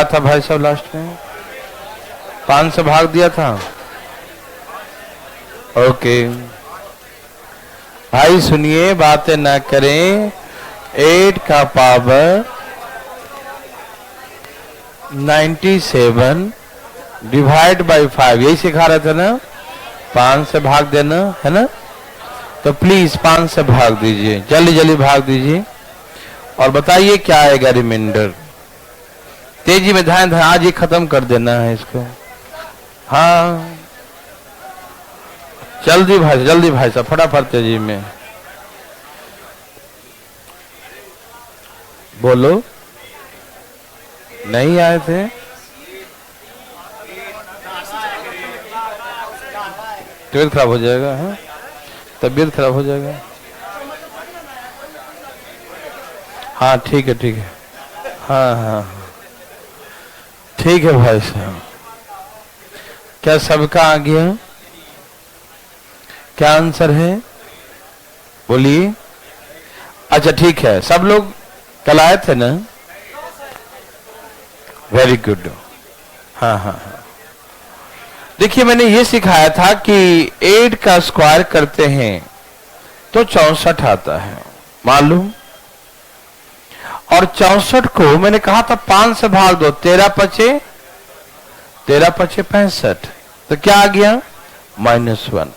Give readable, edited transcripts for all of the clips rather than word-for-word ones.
था भाई साहब लास्ट में 5 से भाग दिया था। ओके भाई सुनिए, बातें ना करें। 8 का पावर 97 डिवाइड बाई 5, यही सिखा रहे थे ना, 5 से भाग देना है ना। तो प्लीज 5 से भाग दीजिए, जल्दी जल्दी भाग दीजिए और बताइए क्या आएगा रिमाइंडर। तेजी में ध्यान ध्यान, आज ही खत्म कर देना है इसको। हाँ जल्दी भाई साहब, फटाफट तेजी में बोलो। नहीं आए थे, तबीयत खराब हो जाएगा। हाँ तबीयत खराब हो जाएगा। हाँ ठीक है ठीक है, हाँ हाँ ठीक है भाई साहब। क्या सबका आ गया? क्या आंसर है बोलिए। अच्छा ठीक है, सब लोग कल आए थे ना? Very good. हाँ हाँ हाँ, देखिए मैंने ये सिखाया था कि 8 का स्क्वायर करते हैं तो 64 आता है, मालूम। और 64 को मैंने कहा था 5 से भाग दो, 13 पचे 65। तो क्या आ गया? -1।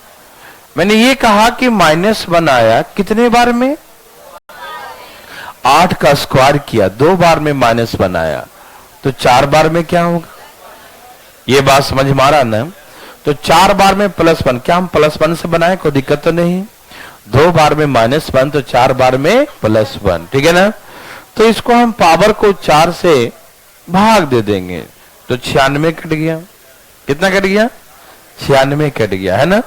मैंने ये कहा कि -1 आया कितने बार में? 8 का स्क्वायर किया, 2 बार में -1 आया, तो 4 बार में क्या होगा? ये बात समझ में आ रहा ना? तो 4 बार में +1, क्या हम +1 से बनाए? कोई दिक्कत तो नहीं। 2 बार में -1 तो 4 बार में +1, ठीक है ना। तो इसको हम पावर को 4 से भाग दे देंगे तो 96 कट गया। कितना कट गया? 96 कट गया, है ना।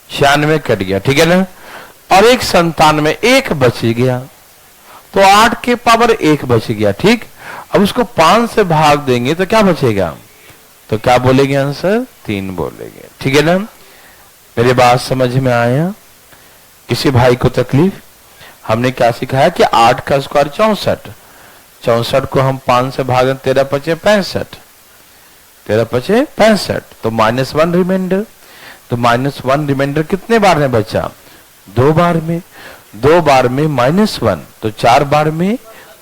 96 कट गया, ठीक है ना। और 197 1 बच गया, तो 8 के पावर 1 बच गया, ठीक। अब उसको 5 से भाग देंगे तो क्या बचेगा? तो क्या बोलेंगे आंसर? 3 बोलेंगे, ठीक है ना। मेरी बात समझ में आया? किसी भाई को तकलीफ? हमने क्या सिखाया कि 8 का स्क्वायर 64 को हम 5 से भागें 13 पचे 65, 13 पचे 65, तो -1 रिमाइंडर। तो -1 रिमाइंडर कितने बार में बचा? 2 बार में। 2 बार में -1 तो 4 बार में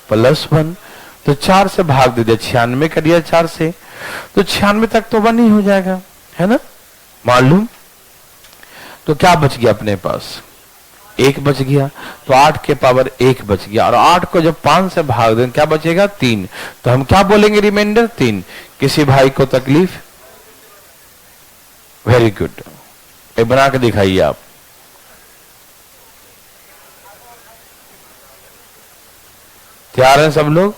+1, तो 4 से भाग दे दिया, 96 कर दिया 4 से, तो 96 तक तो 1 ही हो जाएगा, है ना, मालूम। तो क्या बच गया अपने पास? 1 बच गया, तो 8 के पावर 1 बच गया। और 8 को जब 5 से भाग दें क्या बचेगा? 3। तो हम क्या बोलेंगे? रिमाइंडर 3। किसी भाई को तकलीफ? वेरी गुड, ये बना के दिखाइए आप। तैयार हैं सब लोग?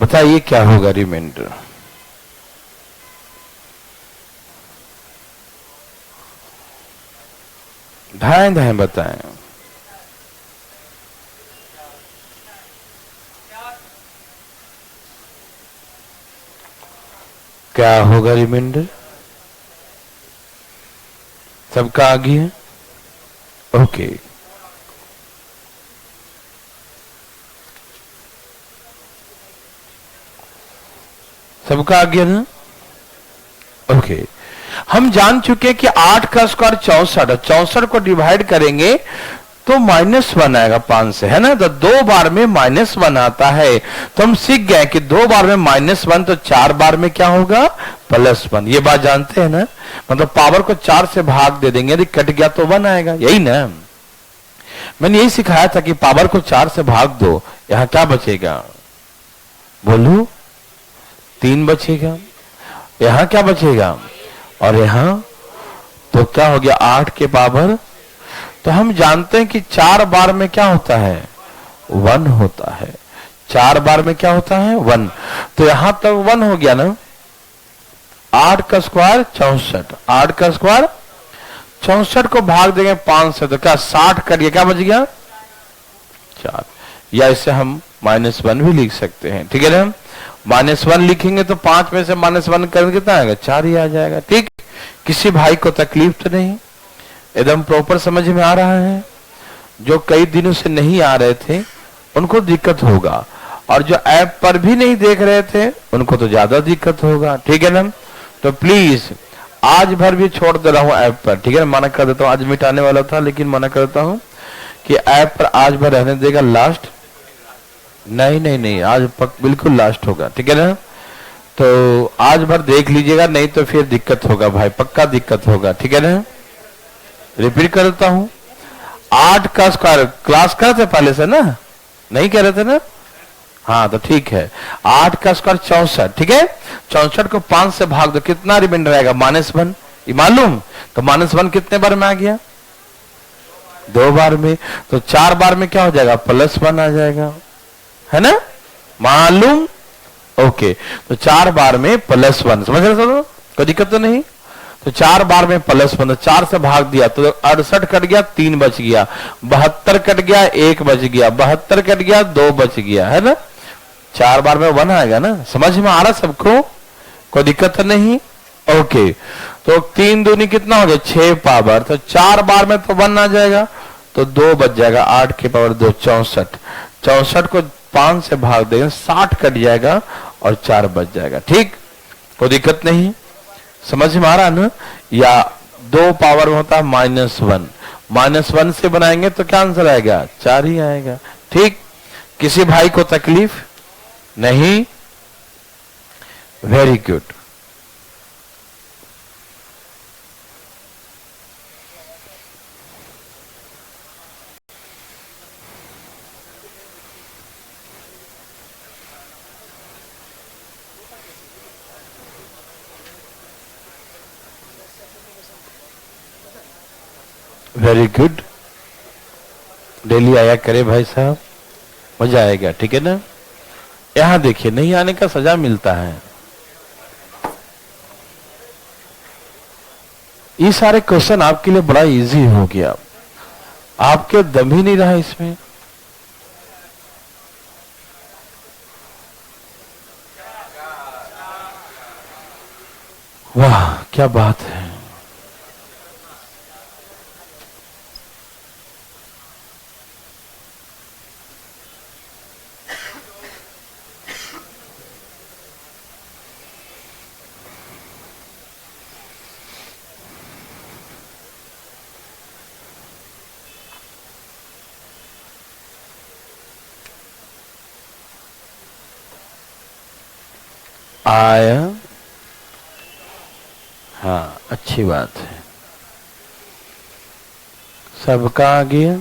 बताइए क्या होगा रिमाइंडर? धाएं धाएं बताएं। क्या होगा रिमाइंडर? सबका आ गया? ओके, सबका आ गया ना? ओके, हम जान चुके कि 8 का स्क्वायर 64, 64 को डिवाइड करेंगे तो -1 आएगा 5 से, है ना। तो 2 बार में -1 आता है, तो हम सीख गए कि 2 बार में -1 तो 4 बार में क्या होगा? +1। ये बात जानते हैं ना, मतलब पावर को 4 से भाग दे देंगे, यदि कट गया तो 1 आएगा, यही ना। मैंने यही सिखाया था कि पावर को 4 से भाग दो, यहां क्या बचेगा? बोलो, 3 बचेगा। यहां क्या बचेगा? और यहां तो क्या हो गया? 8 के पावर। तो हम जानते हैं कि 4 बार में क्या होता है? 1 होता है। 4 बार में क्या होता है? 1। तो यहां तक 1 हो गया ना। 8 का स्क्वायर 64, 8 का स्क्वायर 64 को भाग देंगे 5 से तो क्या 60 कट गया, क्या बच गया 4। या इसे हम -1 भी लिख सकते हैं, ठीक है ना। -1 लिखेंगे तो 5 में से -1 करेंगे कितना आएगा 4 ही आ जाएगा। ठीक, किसी भाई को तकलीफ तो नहीं, एकदम प्रॉपर समझ में आ रहा है। जो कई दिनों से नहीं आ रहे थे उनको दिक्कत होगा, और जो ऐप पर भी नहीं देख रहे थे उनको तो ज्यादा दिक्कत होगा, ठीक है ना। तो प्लीज आज भर भी छोड़ दे रहा हूं ऐप पर, ठीक है, मना कर देता हूं। आज मिटाने वाला था लेकिन मना करता हूं कि ऐप पर आज भर रहने देगा। लास्ट नहीं, आज बिल्कुल लास्ट होगा, ठीक है ना। तो आज भर देख लीजिएगा, नहीं तो फिर दिक्कत होगा भाई, पक्का दिक्कत होगा, ठीक है ना। रिपीट कर देता हूं, 8 का स्क्वायर क्लास कर थे पहले से ना, नहीं कह रहे थे ना, हाँ तो ठीक है। 8 का स्क्वायर 64, ठीक है। 64 को 5 से भाग दो, कितना रिमाइंडर आएगा -1, ये मालूम। तो -1 कितने बार में आ गया 2 बार में, तो 4 बार में क्या हो जाएगा +1 आ जाएगा, है ना, मालूम। ओके, तो 4 बार में +1, समझ रहे हो, कोई दिक्कत तो नहीं। तो 4 बार में +1, तो 4 से भाग दिया तो 68 कट गया, 3 बच गया, 72 कट गया, 1 बच गया, 72 कट गया, 2 बच गया, है ना। 4 बार में 1 आएगा ना, समझ में आ रहा सबको, कोई दिक्कत नहीं। ओके, तो 3 दूनी कितना हो गया 6 पावर, तो 4 बार में तो 1 आ जाएगा, तो 2 बच जाएगा, 8 की पावर 2 64। 64 को 5 से भाग देंगे 60 कट जाएगा और 4 बच जाएगा, ठीक, कोई दिक्कत नहीं, समझ में आ रहा ना। या 2 पावर में होता है -1, -1 से बनाएंगे तो क्या आंसर आएगा 4 ही आएगा, ठीक। किसी भाई को तकलीफ नहीं, very good. Very good, daily आया करे भाई साहब, मजा आएगा, ठीक है ना। यहां देखिए, नहीं आने का सजा मिलता है। ये सारे क्वेश्चन आपके लिए बड़ा इजी हो गया, आपके दम ही नहीं रहा इसमें। वाह क्या बात है। आया, हाँ अच्छी बात है, सबका आ गया।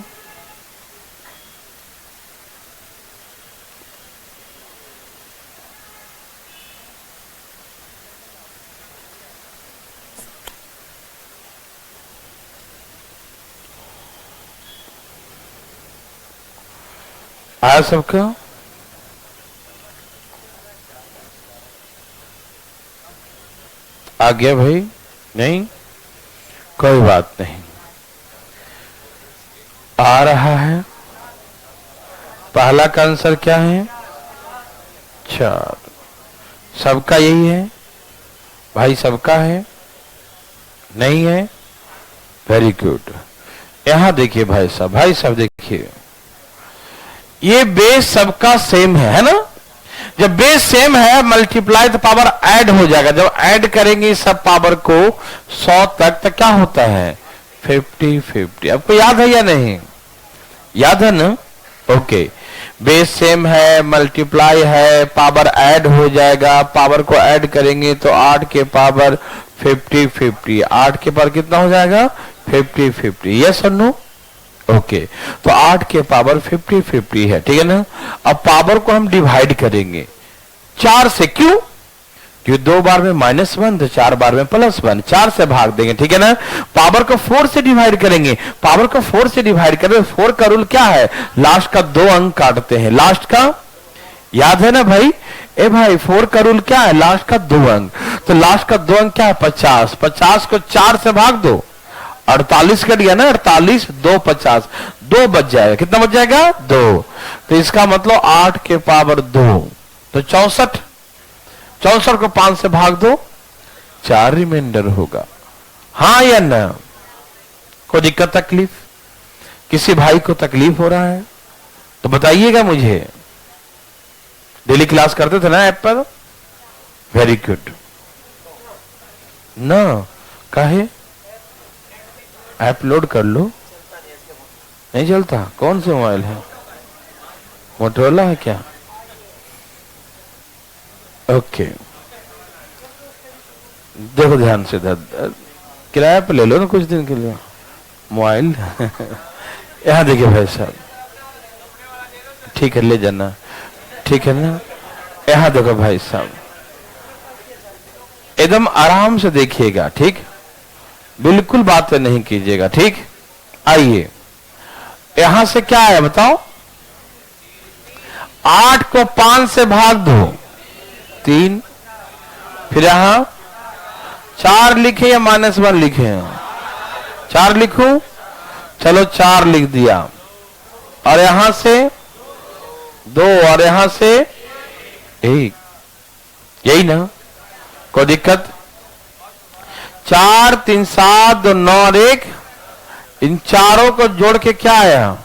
आया सबका, आ गया भाई, नहीं कोई बात नहीं, आ रहा है। पहला का आंसर क्या है 4, सबका यही है भाई, सबका है नहीं है, वेरी गुड। यहां देखिए भाई साहब देखिए, ये बेस सबका सेम है ना। जब बेस सेम है मल्टीप्लाई तो पावर ऐड हो जाएगा, जब ऐड करेंगे सब पावर को 100 तक तो क्या होता है 50-50। आपको याद है या नहीं, याद है ना। ओके, बेस सेम है, मल्टीप्लाई है, पावर ऐड हो जाएगा, पावर को ऐड करेंगे तो 8 के पावर 50-50, 8 के पावर कितना हो जाएगा 50-50, यस और नो। ओके, तो 8 के पावर 50-50 है, ठीक है ना। अब पावर को हम डिवाइड करेंगे 4 से, क्यों, क्योंकि 2 बार में -1 तो 4 बार में +1, 4 से भाग देंगे, ठीक है ना। पावर को 4 से डिवाइड करेंगे, पावर को 4 से डिवाइड करें, 4 का रूल क्या है, लास्ट का 2 अंक काटते हैं, लास्ट का, याद है ना भाई। ए भाई 4 का रूल क्या है, लास्ट का 2 अंक, तो लास्ट का 2 अंक क्या है 50, 50 को 4 से भाग दो 48 कट गया ना, 48 2 50, 2 बच जाएगा। कितना बच जाएगा? 2। तो इसका मतलब 8 के पावर 2 तो 64। 64 को 5 से भाग दो, 4 रिमाइंडर होगा। हाँ या ना? कोई दिक्कत तकलीफ? किसी भाई को तकलीफ हो रहा है तो बताइएगा मुझे। डेली क्लास करते थे ना ऐप पर? वेरी गुड ना? काहे? ऐप लोड कर लो। नहीं चलता? कौन से मोबाइल है? मोटरोला है क्या? ओके, देखो ध्यान से, किराया पे ले लो ना कुछ दिन के लिए मोबाइल। यहां देखिए भाई साहब, ठीक है ले जाना, ठीक है ना? यहां देखो भाई साहब, एकदम आराम से देखिएगा, ठीक? बिल्कुल बातें नहीं कीजिएगा, ठीक? आइए, यहां से क्या है बताओ? 8 को 5 से भाग दो, 3। फिर यहां 4 लिखे या -1 लिखे? 4 लिखूं? चलो 4 लिख दिया। और यहां से 2 और यहां से 1, यही ना? कोई दिक्कत? 4 3 7 2 9 और 1, इन चारों को जोड़ के क्या आया?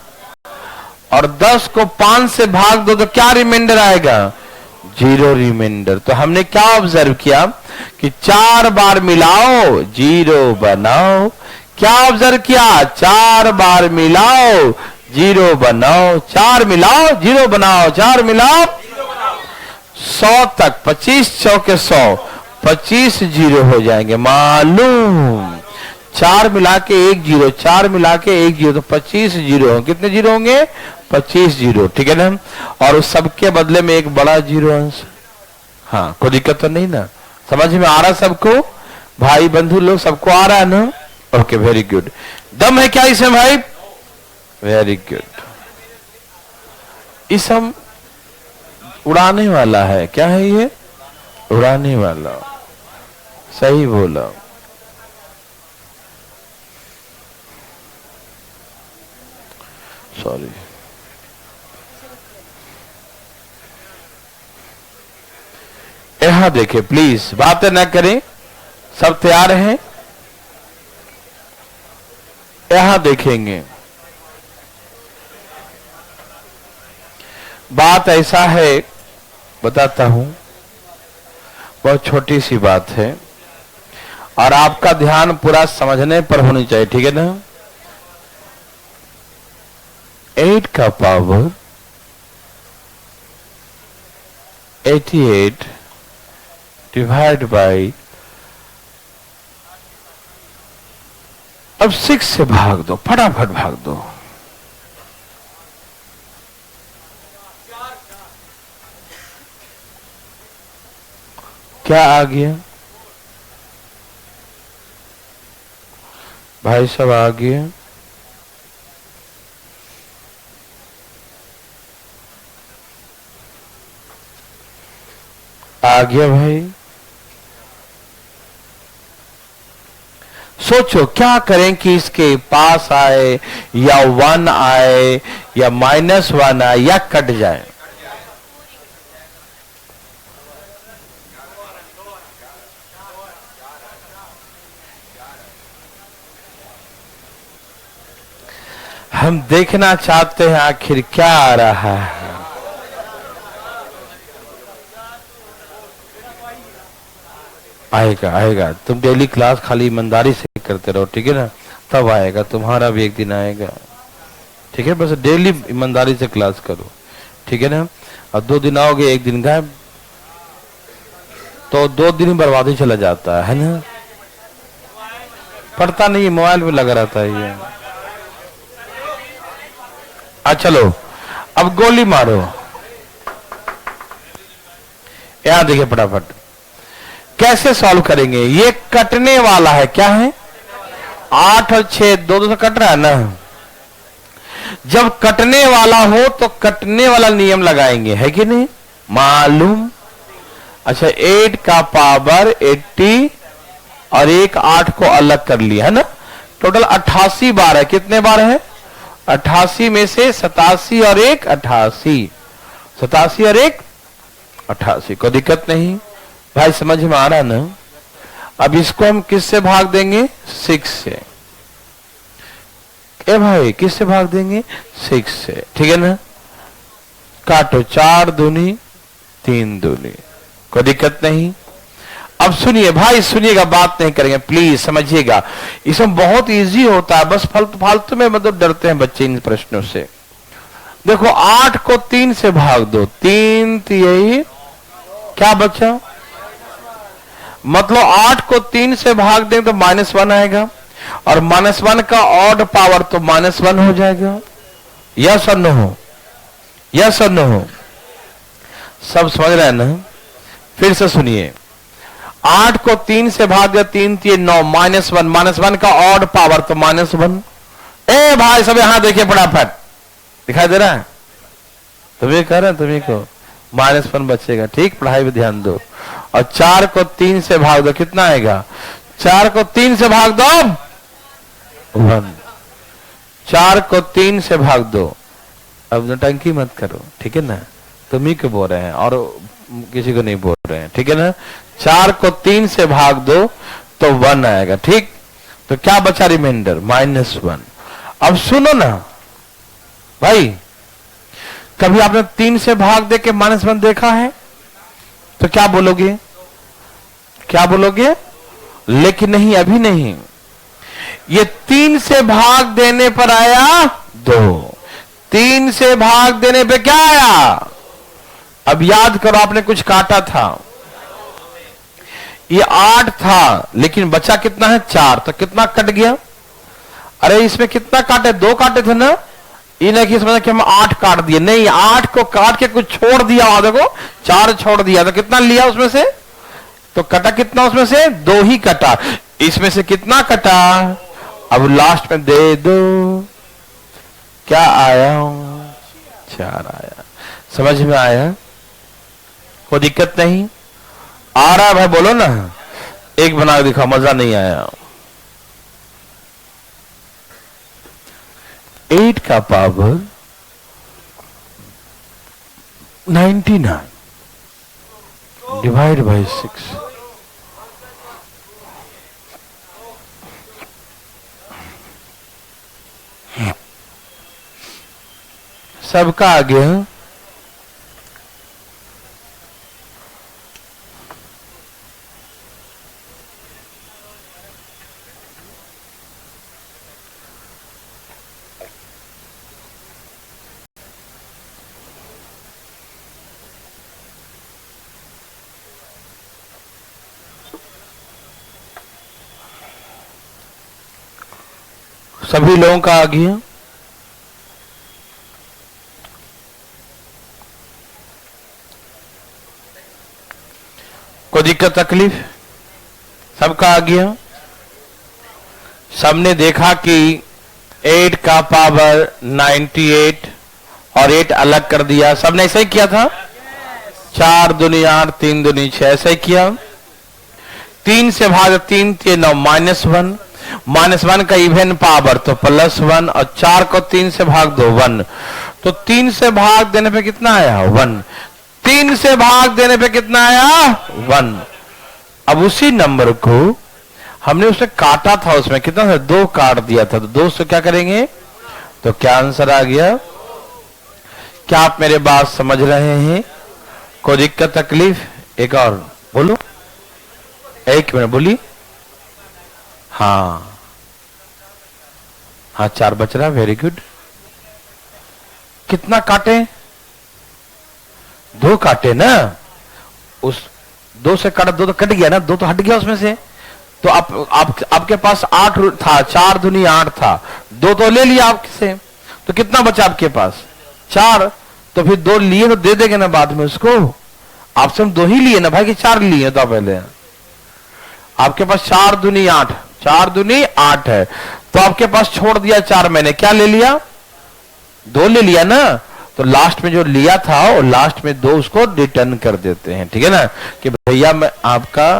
और 10 को 5 से भाग दो तो क्या रिमाइंडर आएगा? 0 रिमाइंडर। तो हमने क्या ऑब्जर्व किया कि 4 बार मिलाओ 0 बनाओ। क्या ऑब्जर्व किया? 4 बार मिलाओ 0 बनाओ, 4 मिलाओ 0 बनाओ, 4 मिलाओ 100 तक, 25 चौके 100, 25 0 हो जाएंगे मालूम। 4 मिला के 1 0, 4 मिला के 1 0 तो 25 0 होंगे। कितने 0 होंगे? 25 0, ठीक है ना? और उस सबके बदले में एक बड़ा 0 अंश। हाँ, कोई दिक्कत तो नहीं ना? समझ में आ रहा सबको? भाई बंधु लोग सबको आ रहा है ना? Okay, very good. दम है क्या इसमें भाई? Very good. इसम उड़ाने वाला है। क्या है ये? उड़ाने वाला। सही बोला। सॉरी, यहां देखें प्लीज, बातें ना करें, सब तैयार हैं? यहां देखेंगे, बात ऐसा है, बताता हूं, बहुत छोटी सी बात है और आपका ध्यान पूरा समझने पर होनी चाहिए, ठीक है ना? 8 का पावर 88 डिवाइड बाई, अब 6 से भाग दो, फटाफट भाग दो। क्या आ गया भाई साहब? आ गया? आ गया भाई? सोचो क्या करें कि इसके पास आए या 1 आए या -1 आए या कट जाए। हम देखना चाहते हैं आखिर क्या आ रहा है। आएगा आएगा, तुम डेली क्लास खाली ईमानदारी से करते रहो, ठीक है ना? तब आएगा, तुम्हारा भी एक दिन आएगा, ठीक है? बस डेली ईमानदारी से क्लास करो, ठीक है ना? अब 2 दिन आओगे, 1 दिन गायब, तो 2 दिन बर्बादी चला जाता है ना? पढ़ता नहीं, मोबाइल पे लगा रहता है ये। चलो अब गोली मारो। यहां देखिए फटाफट कैसे सॉल्व करेंगे। ये कटने वाला है, क्या है? 8 और 6 दो तो कट रहा है ना? जब कटने वाला हो तो कटने वाला नियम लगाएंगे, है कि नहीं? मालूम? अच्छा, 8 का पावर 80 और 8 को अलग कर लिया है ना? टोटल 88 बार है। कितने बार है? 88 में से 87 और 1 88, 87 और 1 88। कोई दिक्कत नहीं भाई, समझ में आ रहा ना? अब इसको हम किससे भाग देंगे? 6 से। ए भाई किससे भाग देंगे? 6 से, ठीक है ना? काटो, 4 दूनी 3 दूनी, कोई दिक्कत नहीं। अब सुनिए भाई, सुनिएगा, बात नहीं करेंगे प्लीज, समझिएगा। इसमें बहुत इजी होता है, बस फालतू में मतलब डरते हैं बच्चे इन प्रश्नों से। देखो 8 को 3 से भाग दो, 3 यही क्या बचा? मतलब 8 को 3 से भाग दें तो -1 आएगा, और -1 का ऑड पावर तो -1 हो जाएगा। यस और नो हो? यस और नो हो? सब समझ रहे हैं ना? फिर से सुनिए, 8 को 3 से भाग दिया, 3 3 9, -1 का ऑड पावर तो -1। ए भाई सब यहां देखिए फटाफट, दिखाई दे रहा है? तुम्हें कह रहे हैं, तुम्हें को -1 बचेगा, ठीक? पढ़ाई पे ध्यान दो। और 4 को 3 से भाग दो, कितना आएगा? 4 को 3 से भाग दो 1, 4 को 3 से भाग दो। अब नौटंकी मत करो, ठीक है ना? तुम्ही को बोल रहे हैं और किसी को नहीं बोल रहे हैं, ठीक है ना? 4 को 3 से भाग दो तो 1 आएगा, ठीक? तो क्या बचा रिमाइंडर? -1। अब सुनो ना भाई, कभी आपने 3 से भाग दे के -1 देखा है? तो क्या बोलोगे? क्या बोलोगे? लेकिन नहीं, अभी नहीं। ये 3 से भाग देने पर आया 2, 3 से भाग देने पे क्या आया? अब याद करो, आपने कुछ काटा था, ये 8 था, लेकिन बचा कितना है? 4। तो कितना कट गया? अरे इसमें कितना काटे? 2 काटे थे ना? ये नहीं कि समझा कि हम 8 काट दिए, नहीं, 8 को काट के कुछ छोड़ दिया, देखो 4 छोड़ दिया, तो कितना लिया उसमें से? तो कटा कितना उसमें से? 2 ही कटा। इसमें से कितना कटा? अब लास्ट में दे दो, क्या आया? 4 आया। समझ में आया? कोई दिक्कत नहीं? आ रहा है भाई? बोलो ना, एक बना के दिखा, मजा नहीं आया। 8 का पावर 99 डिवाइड बाय 6, सबका आ गया। सभी लोगों का आ गया। कोई दिक्कत तकलीफ? सबका आ गया। सबने देखा कि 8 का पावर 98 और 8 अलग कर दिया। सबने ऐसा ही किया था? 4 दूनी 8, 3 दूनी 6, ऐसा ही किया। 3 से भाग 3 3 9, -1, -1 का इवन पावर तो +1, और 4 को 3 से भाग दो 1, तो 3 से भाग देने पे कितना आया? 1। 3 से भाग देने पे कितना आया? 1। अब उसी नंबर को हमने उसे काटा था, उसमें कितना था? 2 काट दिया था, तो 2 से क्या करेंगे? तो क्या आंसर आ गया? क्या आप मेरे बात समझ रहे हैं? कोई दिक्कत तकलीफ? एक और बोलो, 1 मिनट बोली। हाँ हाँ, 4 बच रहा, वेरी गुड। कितना काटे? 2 काटे ना? उस 2 से काटा, 2 तो कट गया ना, 2 तो हट गया उसमें से। तो आपके पास 8 था, 4 दूनी 8 था, 2 तो ले लिया आपसे, तो कितना बचा आपके पास? 4। तो फिर 2 लिए तो दे देंगे ना बाद में उसको। आपसे हम 2 ही लिए ना भाई, कि 4 लिए? तो पहले आपके पास 4 दूनी 8, 4 दूनी 8 है, तो आपके पास छोड़ दिया 4, मैंने क्या ले लिया? 2 ले लिया ना। तो लास्ट में जो लिया था वो लास्ट में 2 उसको रिटर्न कर देते हैं, ठीक है ना? कि भैया मैं आपका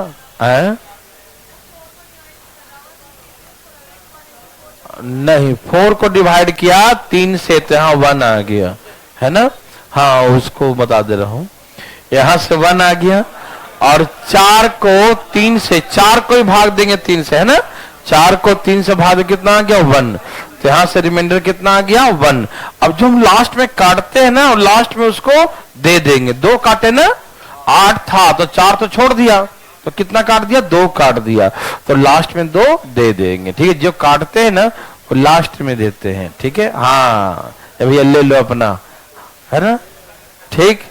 नहीं, 4 को डिवाइड किया 3 से तो यहाँ 1 आ गया है ना। हाँ उसको बता दे रहा हूं, यहां से 1 आ गया और 4 को 3 से, 4 को ही भाग देंगे 3 से है ना, 4 को 3 से भाग कितना आ गया 1, तो यहां से रिमाइंडर कितना आ गया 1। अब जो हम लास्ट में काटते हैं ना, और लास्ट में उसको दे देंगे, 2 काटे ना, 8 था तो 4 तो छोड़ दिया, तो कितना काट दिया 2 काट दिया, तो लास्ट में 2 दे देंगे। ठीक है, जो काटते हैं ना वो लास्ट में देते हैं। ठीक है, हाँ भैया ले लो अपना, है ना। ठीक,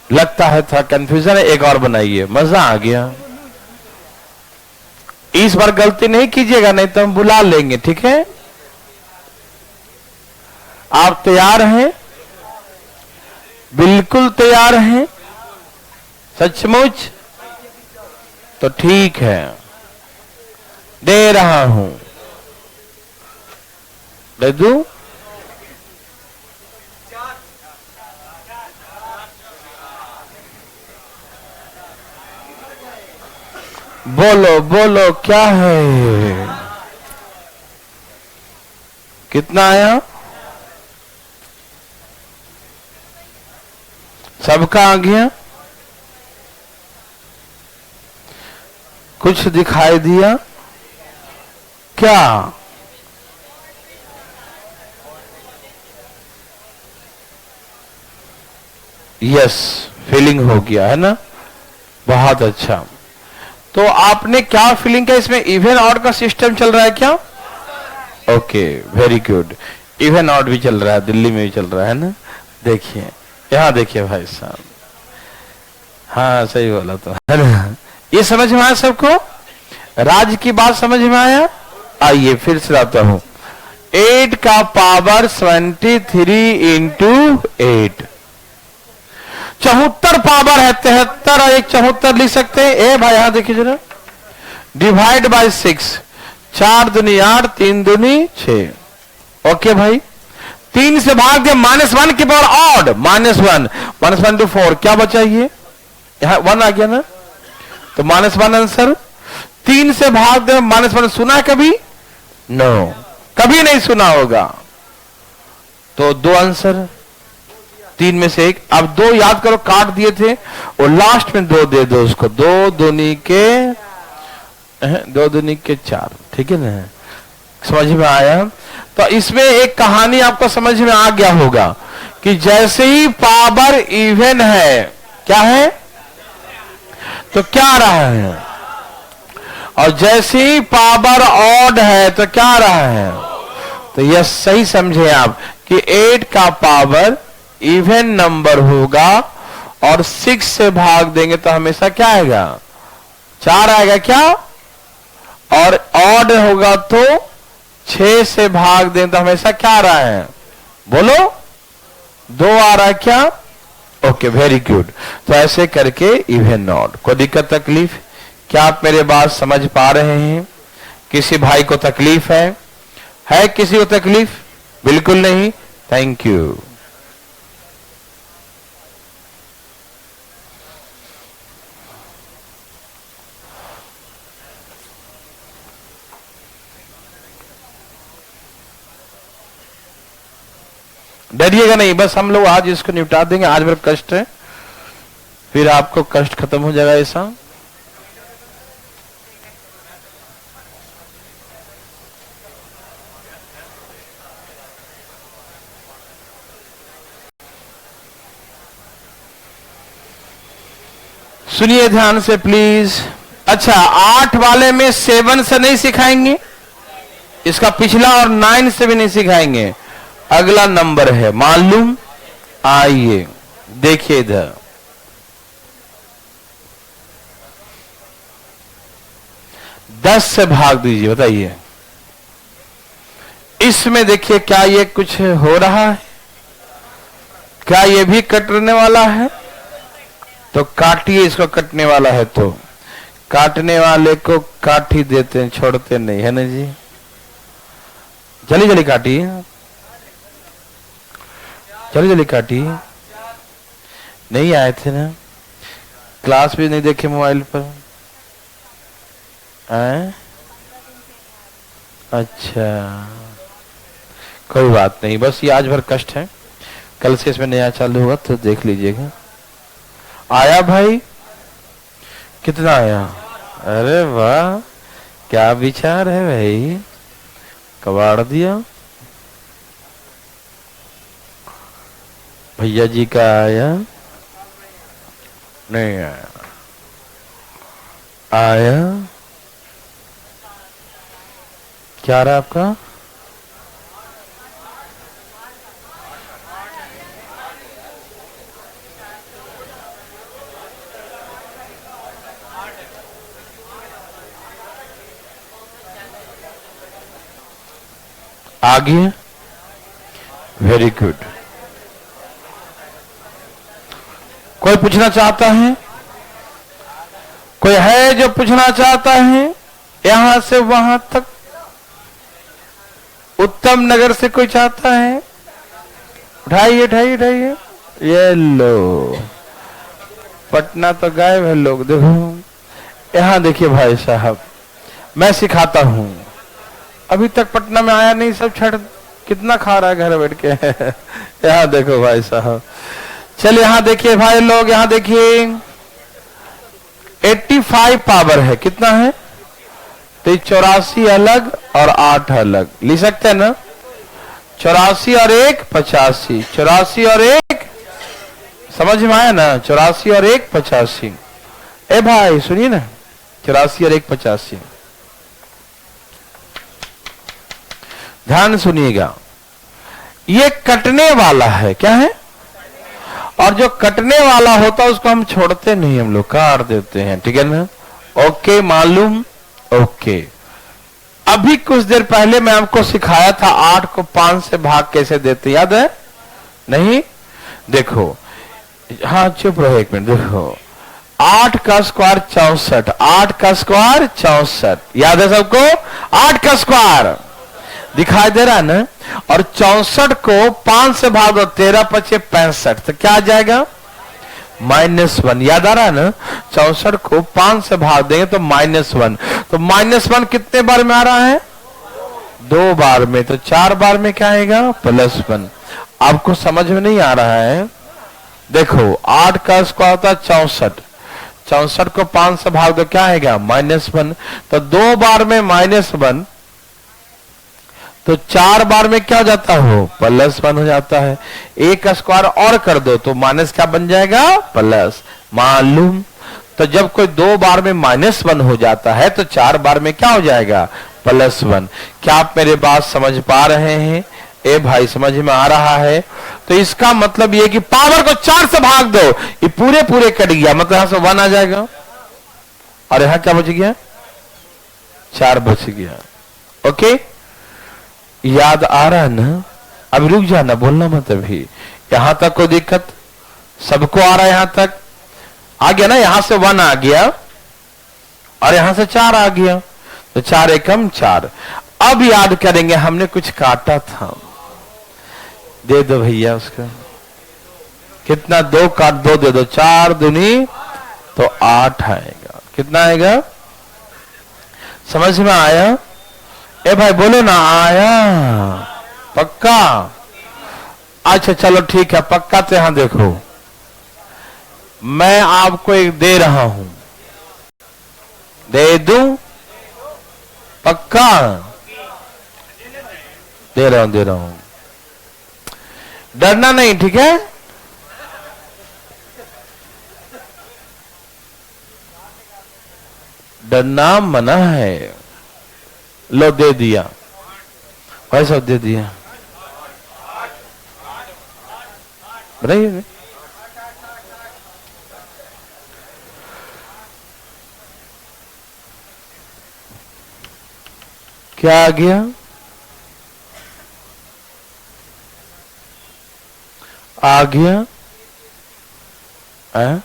लगता है था कंफ्यूजन है, एक और बनाइए, मजा आ गया। इस बार गलती नहीं कीजिएगा, नहीं तो हम बुला लेंगे। ठीक है, आप तैयार हैं? बिल्कुल तैयार हैं? सचमुच? तो ठीक है, दे रहा हूं, दे दूं? बोलो बोलो क्या है, कितना आया? सबका आ गया? कुछ दिखाई दिया क्या? यस, फीलिंग हो गया है ना, बहुत अच्छा। तो आपने क्या फीलिंग का, इसमें इवन ऑड का सिस्टम चल रहा है क्या? Okay, very good, even odd भी चल रहा है, दिल्ली में भी चल रहा है ना। देखिए यहां देखिए भाई साहब, हाँ सही बोला तो है ना। ये समझ में आया सबको? राज की बात समझ में आया? आइए फिर से लाता हूं, 8 का पावर 23 इंटू 8, 74 पावर है, 73 और 1 74 लिख सकते हैं। ए भाई यहां देखिए जरा, डिवाइड बाय 6, 4 दूनी 8, 3 दूनी 6। ओके भाई, 3 से भाग दे -1 की पावर ऑड, -1, -1 टू 4 क्या बचा, ये यहां 1 आ गया ना, तो -1 आंसर। 3 से भाग दे -1 सुना है कभी? नो, कभी नहीं सुना होगा। तो 2 आंसर, 3 में से 1। अब 2 याद करो, काट दिए थे, और लास्ट में 2 दे दो उसको, 2 दूनी के 4। ठीक है ना, समझ में आया? तो इसमें एक कहानी आपको समझ में आ गया होगा कि जैसे ही पावर इवन है, क्या है तो क्या रहा है, और जैसे ही पावर ऑड है तो क्या रहा है। तो यह सही समझे आप कि 8 का पावर इवन नंबर होगा, और 6 से भाग देंगे तो हमेशा क्या आएगा 4 आएगा क्या, और ऑड होगा तो 6 से भाग दें तो हमेशा क्या आ रहा है, बोलो 2 आ रहा है क्या। Okay, very good. तो ऐसे करके इवन ऑड। कोई दिक्कत तकलीफ? क्या आप मेरे बात समझ पा रहे हैं? किसी भाई को तकलीफ है किसी को तकलीफ? बिल्कुल नहीं, थैंक यू। डरिएगा नहीं, बस हम लोग आज इसको निपटा देंगे। आज मेरा कष्ट है, फिर आपको कष्ट खत्म हो जाएगा। ऐसा सुनिए ध्यान से प्लीज। अच्छा, 8 वाले में 7 से नहीं सिखाएंगे, इसका पिछला, और 9 से भी नहीं सिखाएंगे। अगला नंबर है मालूम? आइए देखिए इधर, 10 से भाग दीजिए, बताइए इसमें देखिए क्या ये कुछ हो रहा है? क्या ये भी कटने वाला है? तो काटिए इसको, कटने वाला है तो काटने वाले को काट ही देते हैं, छोड़ते नहीं, है ना जी। जल्दी जल्दी काटिए, जल्दी जल्दी काटिए। नहीं आए थे ना, क्लास भी नहीं देखे मोबाइल पर, आए अच्छा, कोई बात नहीं, बस ये आज भर कष्ट है, कल से इसमें नया चालू होगा तो देख लीजिएगा। आया भाई, कितना आया? अरे वाह, क्या विचार है भाई, कबाड़ दिया। भैया जी का आया? नहीं आया। आया? क्या रहा आपका? आगे, वेरी गुड। कोई पूछना चाहता है? कोई है जो पूछना चाहता है? यहां से वहां तक, उत्तम नगर से कोई चाहता है? उठाइए उठाइए उठाइए। ये लो, पटना तो गायब है लोग, देखो यहां देखिए भाई साहब, मैं सिखाता हूं, अभी तक पटना में आया नहीं, सब छठ कितना खा रहा है घर बैठ के। यहां देखो भाई साहब, चलिए यहां देखिए भाई लोग, यहां देखिए 85 पावर है, कितना है? तो 84 अलग और 8 अलग लिख सकते हैं ना? 84 और 1 85, 84 और 1 समझ में आया ना? 84 और 1 85। ए भाई सुनिए ना, 84 और 1 85, ध्यान सुनिएगा, ये कटने वाला है, क्या है? और जो कटने वाला होता है उसको हम छोड़ते नहीं, हम लोग काट देते हैं, ठीक है ना? ओके, मालूम? ओके। अभी कुछ देर पहले मैं आपको सिखाया था 8 को 5 से भाग कैसे देते, याद है? नहीं? देखो, हाँ चुप रहो एक मिनट, देखो 8 का स्क्वायर 64, 8 का स्क्वायर 64, याद है सबको? 8 का स्क्वायर दिखाई दे रहा है ना? और 64 को 5 से भाग दो, 13 पचे 65, तो क्या आ जाएगा? -1, याद आ रहा है ना? 64 को 5 से भाग देंगे तो -1, तो -1 कितने बार में आ रहा है? 2 बार में, तो 4 बार में क्या आएगा? +1। आपको समझ में नहीं आ रहा है? देखो 8 का स्क्वायर होता 64, 64 को 5 से भाग दो, क्या आएगा? -1, तो 2 बार में -1, तो 4 बार में क्या हो जाता हो? +1 हो जाता है। एक का स्क्वायर और कर दो तो माइनस क्या बन जाएगा? प्लस, मालूम? तो जब कोई 2 बार में -1 हो जाता है तो 4 बार में क्या हो जाएगा? +1। क्या आप मेरे बात समझ पा रहे हैं? ए भाई समझ में आ रहा है? तो इसका मतलब ये कि पावर को 4 से भाग दो, ये पूरे पूरे कट गया, मतलब यहां से 1 आ जाएगा, और यहां क्या बच गया? 4 बच गया। ओके, याद आ रहा है ना? अब रुक जाना, बोलना मत अभी। यहां तक कोई दिक्कत? सबको आ रहा है? यहां तक आ गया ना? यहां से 1 आ गया और यहां से 4 आ गया, तो 4 एकम 4। अब याद करेंगे, हमने कुछ काटा था, दे दो भैया उसका, कितना? 2 काट 2 दे दो, 4 दूनी तो 8 आएगा। कितना आएगा? समझ में आया? ए भाई बोलो ना, आया? पक्का? अच्छा चलो ठीक है, पक्का। तो यहां देखो, मैं आपको एक दे रहा हूं, दे दूं? पक्का? दे रहा हूं, डरना नहीं, ठीक है? डरना मना है। लो दे दिया भाई साहब, दे दिया, बताइए। क्या आ गया? आ गया? है?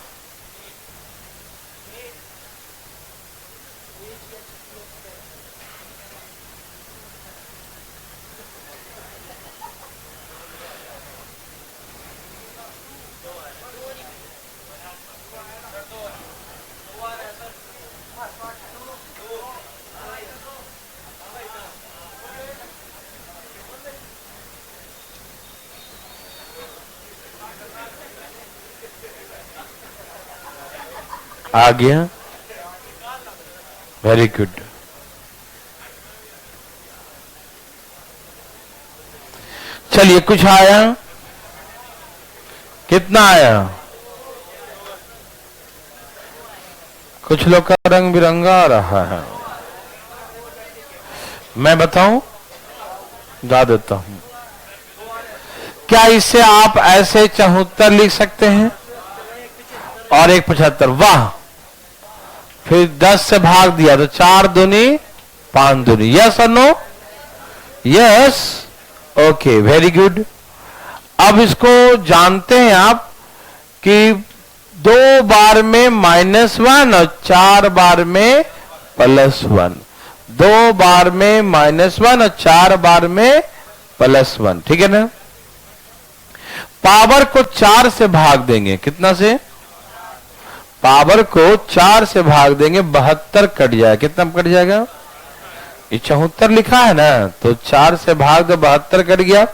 आ गया, वेरी गुड। चलिए कुछ आया, कितना आया? कुछ लोग का रंग बिरंगा आ रहा है। मैं बताऊं, गा देता हूं। क्या इससे आप ऐसे 74 लिख सकते हैं और 1 75? वाह। फिर 10 से भाग दिया तो 4 दूनी 5 दूनी। यस और no? Yes. Okay, very good. अब इसको जानते हैं आप कि 2 बार में -1 और 4 बार में +1। 2 बार में -1 और 4 बार में +1, ठीक है ना? पावर को 4 से भाग देंगे, कितना से? पावर को 4 से भाग देंगे, 72 कट जाएगा। कितना कट जाएगा? ये 74 लिखा है ना, तो 4 से भाग दो, 72 कट गया,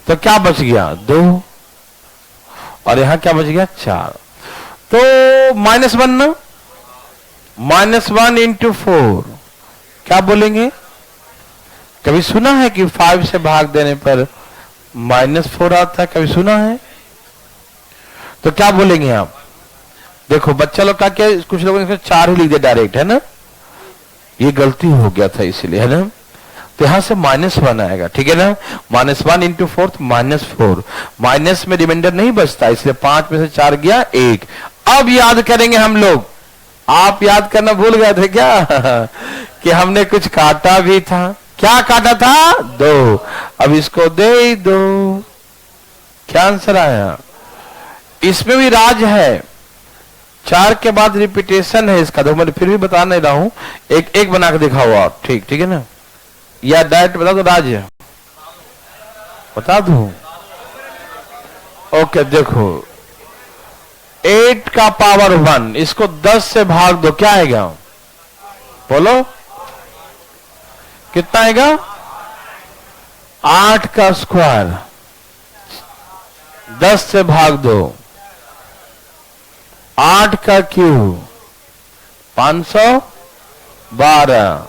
तो क्या बच गया? 2। और यहां क्या बच गया? 4। तो -1 ना, -1 × 4 क्या बोलेंगे? कभी सुना है कि 5 से भाग देने पर -4 आता है? कभी सुना है? तो क्या बोलेंगे आप? देखो बच्चा लोग का क्या, कुछ लोगों ने 4 ही लिख दिया डायरेक्ट, है ना? ये गलती हो गया था इसलिए, है ना? तो यहां से -1 आएगा, ठीक है ना? -1 × 4 -4। माइनस में रिमाइंडर नहीं बचता, इसलिए 5 में से 4 गया 1। अब याद करेंगे हम लोग। आप याद करना भूल गए थे क्या? कि हमने कुछ काटा भी था। क्या काटा था? 2। अब इसको दे दो। क्या आंसर आया? इसमें भी राज है। 4 के बाद रिपीटेशन है इसका, तो मैं फिर भी बता नहीं रहा हूं। एक बना के दिखाओ आप, ठीक है ना? या डायरेक्ट बता दो राज है, बता दू? ओके, देखो 8 का पावर 1, इसको 10 से भाग दो, क्या आएगा? बोलो कितना आएगा? 8 का स्क्वायर। 10 से भाग दो, 8 का क्यूब 512,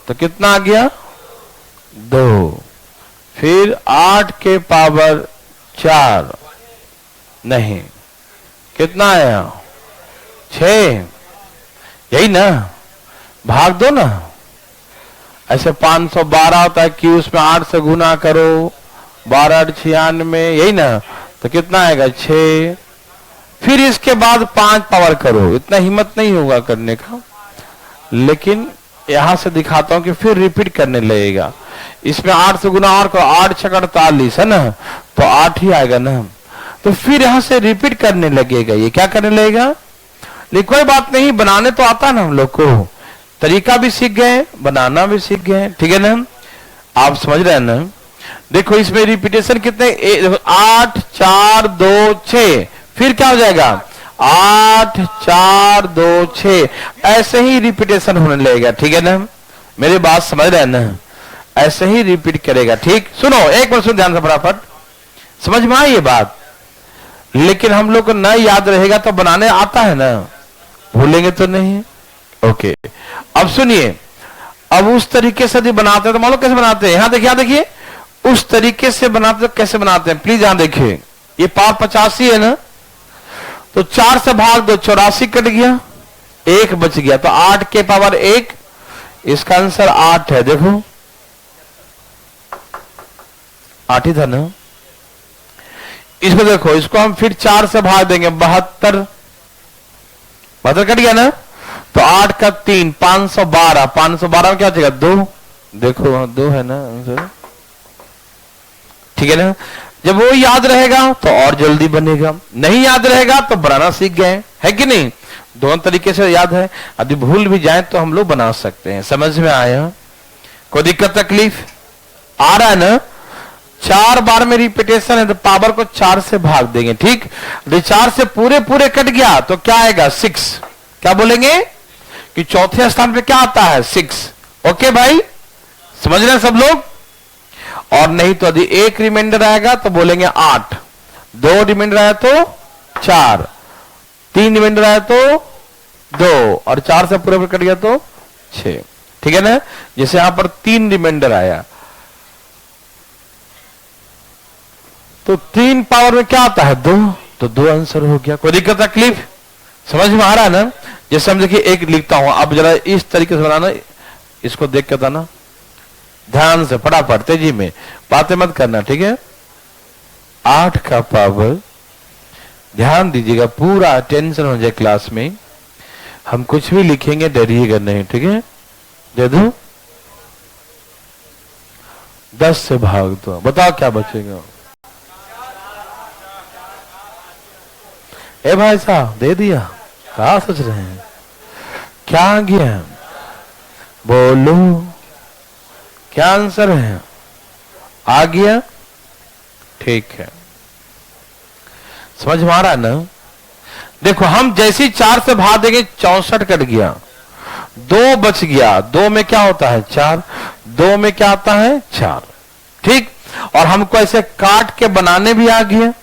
तो कितना आ गया? 2। फिर 8 के पावर 4, नहीं, कितना आया? 6। यही ना? भाग दो ना। ऐसे 512 होता है, क्यू उसमें 8 से गुना करो, 12 8 96, यही ना? तो कितना आएगा? 6। फिर इसके बाद 5 पावर करो। इतना हिम्मत नहीं होगा करने का, लेकिन यहां से दिखाता हूं कि फिर रिपीट करने लगेगा। इसमें 8 से गुना और करो, 8 6 48, है ना? तो 8 ही आएगा ना? तो फिर यहां से रिपीट करने लगेगा। ये क्या करने लगेगा? लेकिन कोई बात नहीं, बनाने तो आता ना हम लोग को। तरीका भी सीख गए, बनाना भी सीख गए, ठीक है ना? आप समझ रहे हैं ना? देखो इसमें रिपीटेशन कितने? 8 4 2 6। फिर क्या हो जाएगा? 8 4 2 6। ऐसे ही रिपीटेशन होने लगेगा, ठीक है ना? मेरी बात समझ रहे हैं ना? ऐसे ही रिपीट करेगा, ठीक? सुनो, एक बार सुन ध्यान से फटाफट, समझ में आई ये बात? लेकिन हम लोग को न याद रहेगा तो बनाने आता है ना, भूलेंगे तो नहीं। ओके, अब सुनिए। अब उस तरीके से यदि बनाते हैं तो मान लो कैसे बनाते हैं। यहां देखिए, यहां देखिए, उस तरीके से बनाते तो कैसे बनाते हैं, प्लीज यहां देखिए। ये पावर 85 है ना, तो 4 से भाग दो, 84 कट गया, 1 बच गया, तो 8 के पावर 1। इसका आंसर 8 है। देखो 8 ही था ना? इसको देखो, इसको हम फिर 4 से भाग देंगे, 72 कट गया ना? तो 8 का 3 512। 512 में क्या बचेगा? 2। देखो 2 है ना आंसर, ठीक है ना? जब वो याद रहेगा तो और जल्दी बनेगा, नहीं याद रहेगा तो बनाना सीख गए, है कि नहीं? दोनों तरीके से याद है। यदि भूल भी जाए तो हम लोग बना सकते हैं। समझ में आया? कोई दिक्कत तकलीफ आ रहा है ना? 4 बार में रिपीटेशन है तो पावर को 4 से भाग देंगे, ठीक? 4 से पूरे पूरे कट गया तो क्या आएगा? 6। क्या बोलेंगे कि चौथे स्थान पे क्या आता है? 6। ओके भाई, समझ रहे हैं सब लोग? और नहीं तो यदि एक रिमाइंडर आएगा तो बोलेंगे 8। 2 रिमाइंडर आया तो 4, 3 रिमाइंडर आया तो 2 और 4 से पूरा कट गया तो 6। ठीक है ना। जैसे यहां पर 3 रिमाइंडर आया तो 3 पावर में क्या आता है 2, तो 2 आंसर हो गया। कोई दिक्कत तकलीफ समझ में आ रहा है ना। जैसे हम देखिए एक लिखता हूं, अब जरा इस तरीके से बनाना, इसको देख के बताना ध्यान से, फटाफट तेजी में, बातें मत करना, ठीक है। 8 का पावर, ध्यान दीजिएगा, पूरा अटेंशन हो जाए क्लास में। हम कुछ भी लिखेंगे डरिएगा नहीं, ठीक है। दे दो 10 से भाग दो, बताओ क्या बचेगा। ए भाई साहब दे दिया, कहा सोच रहे हैं, क्या आ गया बोलो, क्या आंसर है, आ गया, ठीक है। समझ में आ रहा है ना। देखो हम जैसे 4 से भाग देंगे 64 कट गया, 2 बच गया, 2 में क्या होता है 4, 2 में क्या आता है 4, ठीक। और हमको ऐसे काट के बनाने भी आ गया,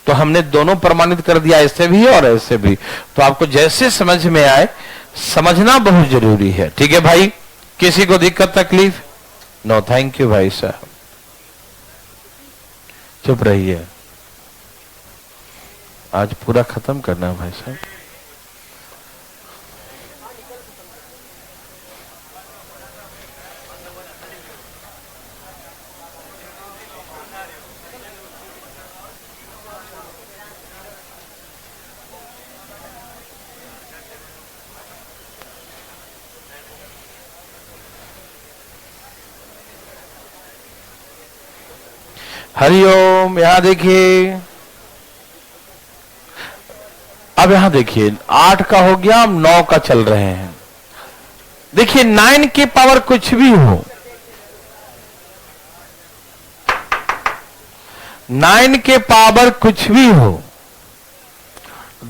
तो हमने दोनों प्रमाणित कर दिया, ऐसे भी और ऐसे भी। तो आपको जैसे समझ में आए, समझना बहुत जरूरी है, ठीक है भाई। किसी को दिक्कत तकलीफ? नो, थैंक यू भाई साहब, चुप रहिए, आज पूरा खत्म करना है भाई साहब। हरिओम। यहां देखिए, अब यहां देखिए 8 का हो गया, हम 9 का चल रहे हैं। देखिए 9 के पावर कुछ भी हो, 9 के पावर कुछ भी हो,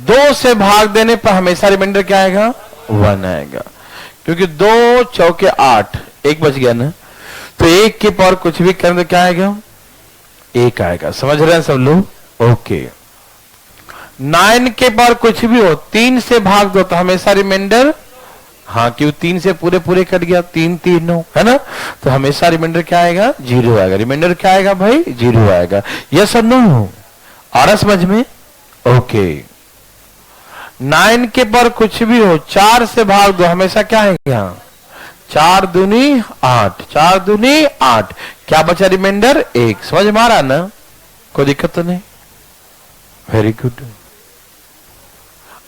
2 से भाग देने पर हमेशा रिमाइंडर क्या आएगा 1 आएगा, क्योंकि 2 चौके 8, 1 बच गया ना। तो 1 के पावर कुछ भी करें तो क्या आएगा 1 आएगा। समझ रहे हैं सब लोग? ओके। 9 के पावर कुछ भी हो, 3 से भाग दो तो हमेशा रिमाइंडर, हाँ क्यों 3 से पूरे पूरे कट गया, 3 3 9 है ना, तो हमेशा रिमाइंडर क्या आएगा 0 आएगा। रिमाइंडर क्या आएगा भाई 0 आएगा। यस और नो, आ रहा समझ में? ओके। 9 के पावर कुछ भी हो, 4 से भाग दो हमेशा क्या आएगा 4 दूनी 8, 4 दूनी 8, क्या बचा रिमाइंडर 1। समझ में आ रहा ना, कोई दिक्कत तो नहीं। Very good.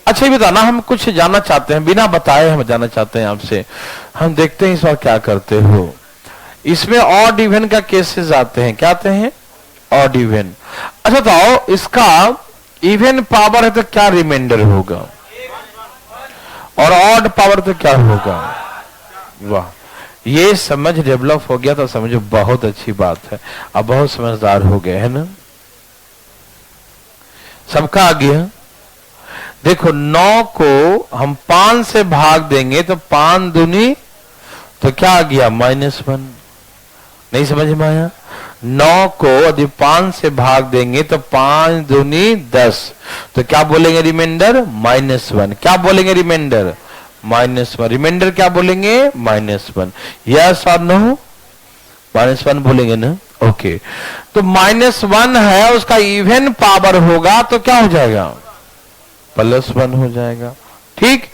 अच्छा ये बताना, हम कुछ जानना चाहते हैं, बिना बताए हम जानना चाहते हैं आपसे। हम देखते हैं इस बार क्या करते हो। इसमें ऑड इवन का केसेस आते हैं, क्या आते हैं ऑड इवन। अच्छा तो इसका इवन पावर है तो क्या रिमाइंडर होगा, और ऑड पावर तो क्या होगा। वाह, ये समझ डेवलप हो गया तो समझो बहुत अच्छी बात है, अब बहुत समझदार हो गए है ना, सबका आ गया। देखो 9 को हम 5 से भाग देंगे तो 5 दूनी तो क्या आ गया -1, नहीं समझ में आया। 9 को यदि 5 से भाग देंगे तो 5 दूनी 10, तो क्या बोलेंगे रिमाइंडर -1, क्या बोलेंगे रिमाइंडर -1, रिमाइंडर क्या बोलेंगे -1। यस और नो, -1 बोलेंगे ना। ओके, तो -1 है, उसका इवन पावर होगा तो क्या हो जाएगा +1 हो जाएगा, ठीक।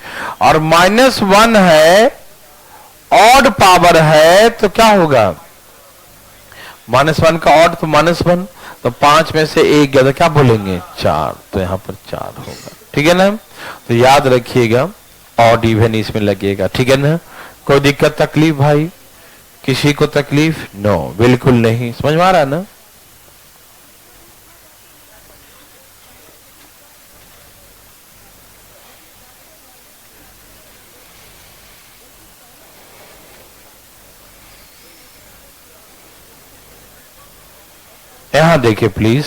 और -1 है, ऑड पावर है तो क्या होगा -1 का ऑड तो -1, तो 5 में से 1 गया तो क्या बोलेंगे 4, तो यहां पर 4 होगा, ठीक है ना। तो याद रखिएगा ऑड इवन इसमें लगेगा, ठीक है ना। कोई दिक्कत तकलीफ भाई, किसी को तकलीफ? नो, बिल्कुल नहीं। समझ में आ रहा है ना। यहां देखिए प्लीज,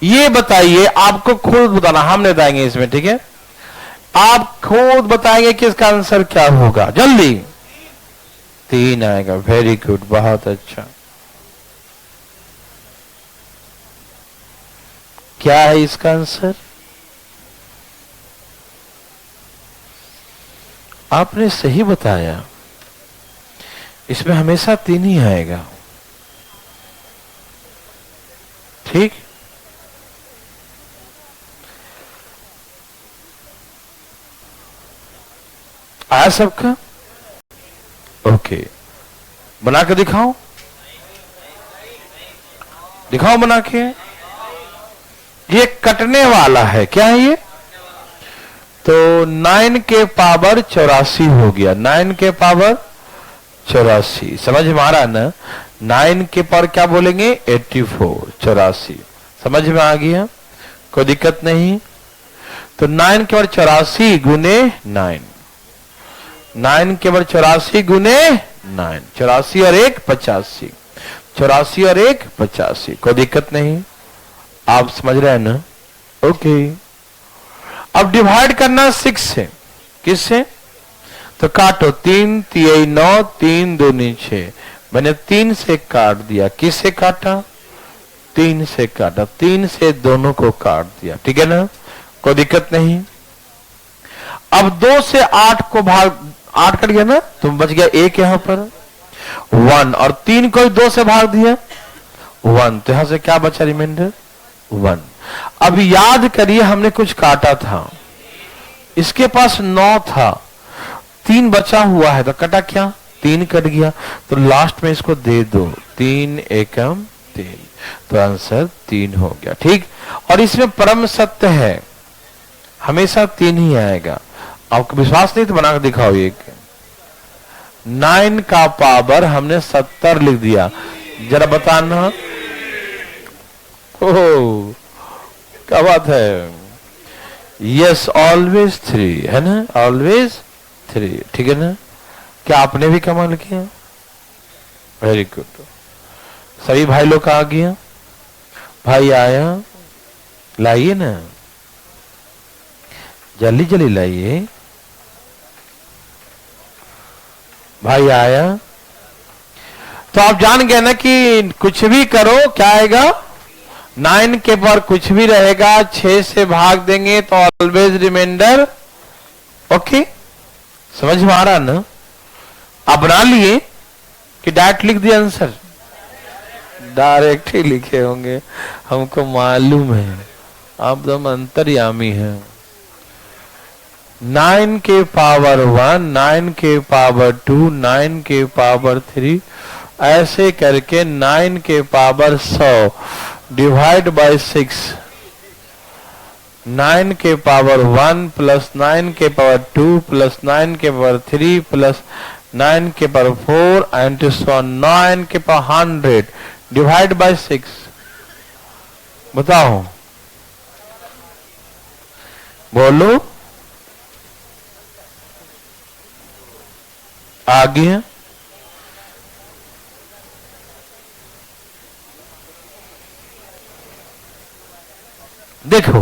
ये बताइए, आपको खुद बताना, हम नहीं बताएंगे इसमें, ठीक है। आप खुद बताएंगे कि इसका आंसर क्या होगा, जल्दी। 3 आएगा, वेरी गुड, बहुत अच्छा। क्या है इसका आंसर? आपने सही बताया, इसमें हमेशा 3 ही आएगा। ठीक, आया सबका? ओके, बना के दिखाओ, दिखाओ बना के। ये कटने वाला है, क्या है ये? तो 9 के पावर 84 हो गया, 9 के पावर 84, समझ में आ रहा है ना? 9 के पावर क्या बोलेंगे? 84, 84, समझ में आ गया? कोई दिक्कत नहीं। तो 9 के पावर 84 गुने 9, 9 के पावर 84 गुने 9, 84 और 1 85, 84 और 1 85, कोई दिक्कत नहीं, आप समझ रहे हैं ना? ओके, अब डिवाइड करना 6 से, किससे? तो काटो, 3 3 9, 3 2 6, मैंने 3 से काट दिया। किससे काटा? 3 से काटा, 3 से दोनों को काट दिया, ठीक है ना? कोई दिक्कत नहीं। अब 2 से 8 को भाग, 8 कट गया ना, तो बच गया 1 यहां पर 1, और 3 को 2 से भाग दिया 1, तो यहां से क्या बचा रिमाइंडर? 1। अब याद करिए, हमने कुछ काटा था, इसके पास 9 था, 3 बचा हुआ है, तो कटा क्या? 3 कट गया, तो लास्ट में इसको दे दो, 3 एकम 3, तो आंसर 3 हो गया। ठीक, और इसमें परम सत्य है, हमेशा 3 ही आएगा। आपको विश्वास नहीं तो बना कर दिखाओ। एक 9 का पावर हमने 70 लिख दिया, जरा बताना। ओह, क्या बात है। यस, ऑलवेज 3 है ना, ऑलवेज 3, ठीक है ना? क्या आपने भी कमाल किया? Very good. सभी भाई लोग का आ गया? भाई आया, लाइए ना, जल्दी जल्दी लाइए। भाई आया, तो आप जान गए ना कि कुछ भी करो क्या आएगा? 9 के पावर कुछ भी रहेगा, 6 से भाग देंगे तो ऑलवेज रिमाइंडर। ओके, समझ में आ रहा ना? आप बना लिए कि डायरेक्ट लिख दिया आंसर? डायरेक्ट ही लिखे होंगे, हमको मालूम है, आप एकदम अंतर्यामी हैं। 9 के पावर 1, 9 के पावर 2, 9 के पावर 3, ऐसे करके 9 के पावर 100 डिवाइड बाय 6, 9 के पावर 1 प्लस 9 के पावर 2 प्लस 9 के पावर 3 प्लस 9 के पावर 4 एंड सो 9 के पावर 100 डिवाइड बाय 6। बताओ, बोलो, आ गया? देखो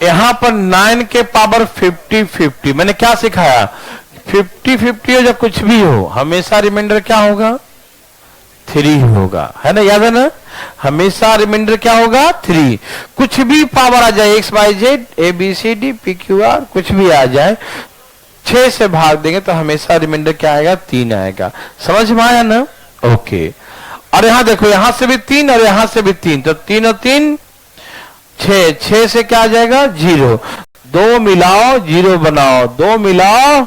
यहां पर 9 के पावर 50-50, मैंने क्या सिखाया? 50-50 हो या कुछ भी हो, हमेशा रिमाइंडर क्या होगा? 3 होगा, है ना? याद है ना? हमेशा रिमाइंडर क्या होगा? 3। कुछ भी पावर आ जाए, XYZ ABCD PQR कुछ भी आ जाए, 6 से भाग देंगे तो हमेशा रिमाइंडर क्या आएगा? 3 आएगा। समझ में आया ना? ओके, और यहां देखो, यहां से भी 3 और यहां से भी 3, तो 3 और 3 6, 6 से क्या आ जाएगा? 0, 2 मिलाओ 0 बनाओ, 2 मिलाओ,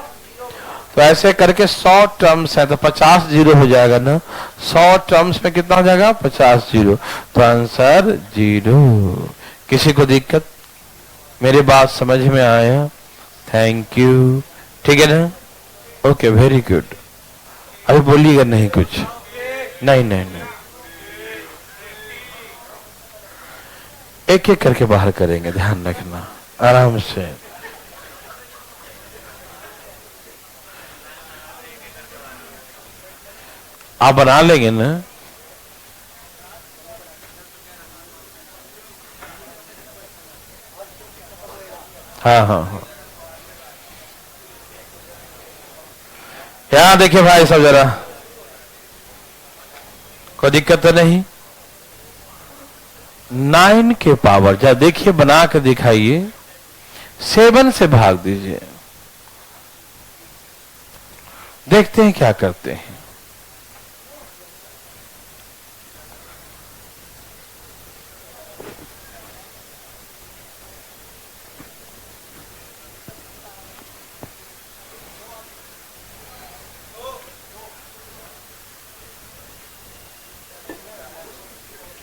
तो ऐसे करके 100 टर्म्स है, तो 50 0 हो जाएगा ना? 100 टर्म्स में कितना हो जाएगा? 50 0, तो आंसर 0। किसी को दिक्कत? मेरी बात समझ में आया? थैंक यू, ठीक है ना? Okay, very good. अभी बोलिएगा नहीं कुछ? नहीं नहीं नहीं, एक एक करके बाहर करेंगे, ध्यान रखना, आराम से। आप बना लेंगे ना? हाँ हाँ हाँ, यहां देखिए भाई सब, जरा कोई दिक्कत तो नहीं? 9 के पावर, जरा देखिए बना कर दिखाइए, 7 से भाग दीजिए, देखते हैं क्या करते हैं।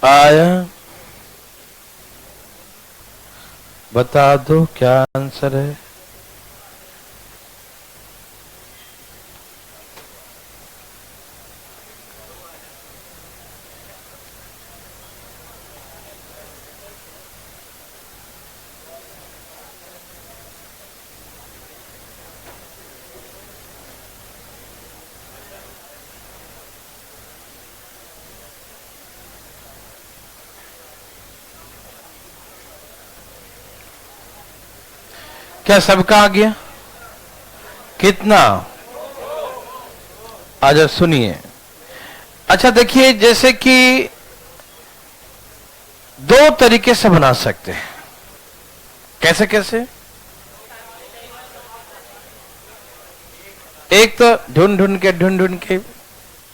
आया, बता दो क्या आंसर है। क्या सबका आ गया? कितना? आजा सुनिए। अच्छा देखिए, जैसे कि दो तरीके से बना सकते हैं। कैसे कैसे? एक तो ढूंढ ढूंढ के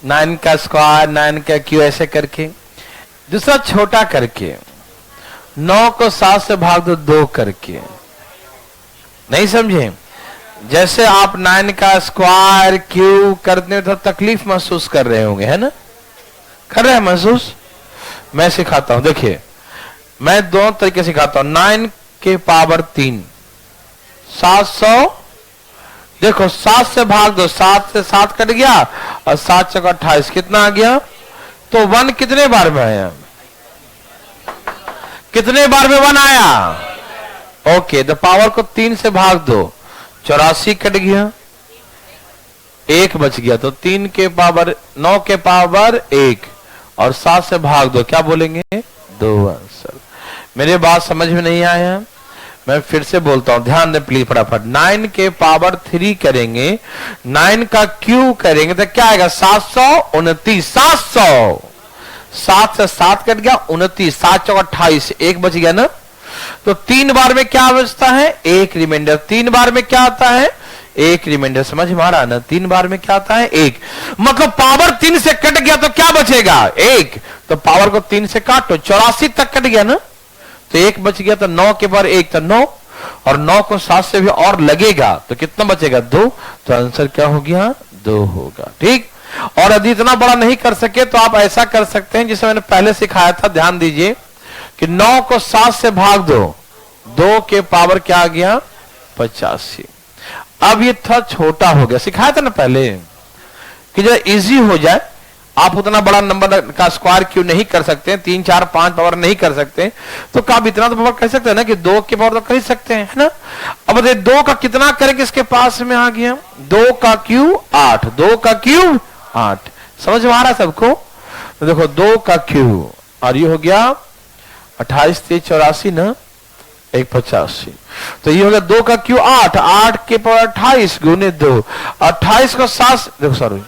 9 का स्क्वायर, 9 का क्यू ऐसे करके। दूसरा छोटा करके 9 को 7 से भाग दो 2 करके। नहीं समझे? जैसे आप 9 का स्क्वायर क्यूब करते हो तो तकलीफ महसूस कर रहे होंगे, है ना? कर रहे हैं महसूस? मैं सिखाता हूं, देखिए मैं दो तरीके सिखाता हूं। 9 के पावर 3 700। देखो 7 से भाग दो, 7 से 7 कट गया और 7 चौका 28, कितना आ गया? तो 1 कितने बार में आया? कितने बार में 1 आया? ओके, तो पावर को 3 से भाग दो, 84 कट गया, 1 बच गया। तो 3 के पावर 9 के पावर 1 और 7 से भाग दो, क्या बोलेंगे? 2 आंसर। मेरे बात समझ में नहीं आया? मैं फिर से बोलता हूं, ध्यान दें प्लीज फटाफट। 9 के पावर 3 करेंगे, 9 का क्यू करेंगे तो क्या आएगा? 729। 700, 7 से 7 कट गया, 29, 7 चौका 28, 1 बच गया ना? तो 3 बार में क्या बचता है? 1 रिमाइंडर। 3 बार में क्या आता है? 1 रिमाइंडर। समझ में आ रहा ना? 3 बार में क्या आता है? 1। मतलब पावर 3 से कट गया तो क्या बचेगा? 1। तो पावर को 3 से काटो, 84 तक कट गया ना, तो 1 बच गया। तो 9 के पावर 1 तो 9, और 9 को 7 से भी और लगेगा तो कितना बचेगा? 2। तो आंसर क्या हो गया? 2 होगा। ठीक। और यदि इतना बड़ा नहीं कर सके तो आप ऐसा कर सकते हैं जिसे मैंने पहले सिखाया था, ध्यान दीजिए कि 9 को 7 से भाग दो, 2 के पावर क्या आ गया? 85। अब ये थोड़ा छोटा हो गया, सिखाया था ना पहले कि जो इजी हो जाए। आप उतना बड़ा नंबर का स्क्वायर क्यों नहीं कर सकते? 3 4 5 पावर नहीं कर सकते, तो आप इतना तो पावर कर सकते हैं ना, कि 2 के पावर तो कर ही सकते हैं, है ना? अब 2 का कितना करेंगे? इसके पास में आ गया 2 का क्यूब 8, 2 का क्यूब 8। समझ में आ रहा है सबको? तो देखो 2 का क्यूब, और ये हो गया 28 3 84 ना, 1 85। तो ये हो गया 2 का क्यू 8, 8 के पावर 28 गुने 2, 28 को 7, देखो सॉरी,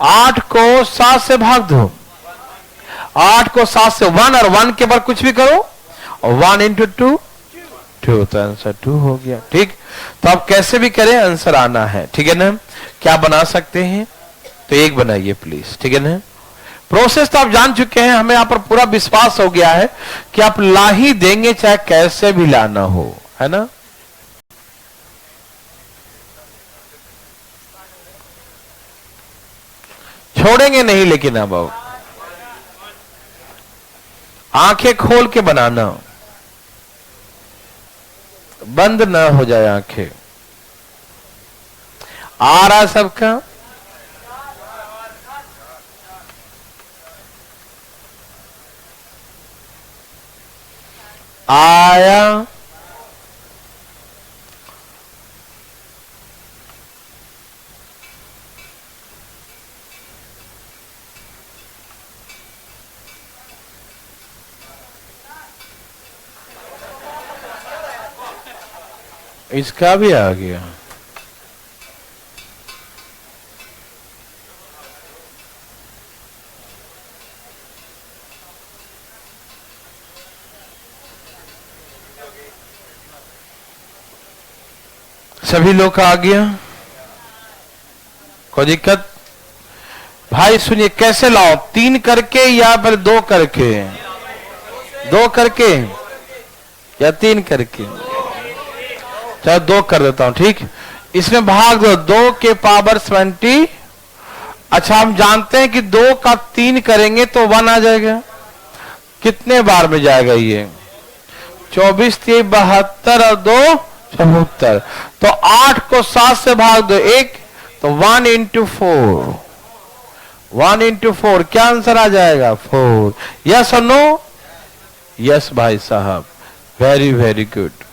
8 को 7 से भाग दो, 8 को 7 से 1, और 1 के बाद कुछ भी करो, और 1 इंटू 2 2, तो आंसर 2 हो गया। ठीक। तो आप कैसे भी करें आंसर आना है, ठीक है ना? क्या बना सकते हैं? तो 1 बनाइए प्लीज, ठीक है ना? प्रोसेस तो आप जान चुके हैं, हमें यहां पर पूरा विश्वास हो गया है कि आप ला ही देंगे, चाहे कैसे भी लाना हो, है ना? छोड़ेंगे नहीं, लेकिन अब आंखें खोल के बनाना, बंद ना हो जाए आंखें। आ रहा सबका? आया? इसका भी आ गया। सभी लोग का आ गया? कोई दिक्कत? भाई सुनिए, कैसे लाओ? 3 करके या फिर 2 करके? 2 करके या 3 करके? चलो 2 कर देता हूं, ठीक। इसमें भाग दो, 2 के पावर 20। अच्छा, हम जानते हैं कि 2 का 3 करेंगे तो 1 आ जाएगा। कितने बार में जाएगा ये? 24 3 72 और 2 74। तो 8 को 7 से भाग दो 1, तो 1 इंटू 4। 1 इंटू 4 क्या आंसर आ जाएगा? 4। यस और नो? यस भाई साहब, वेरी वेरी गुड।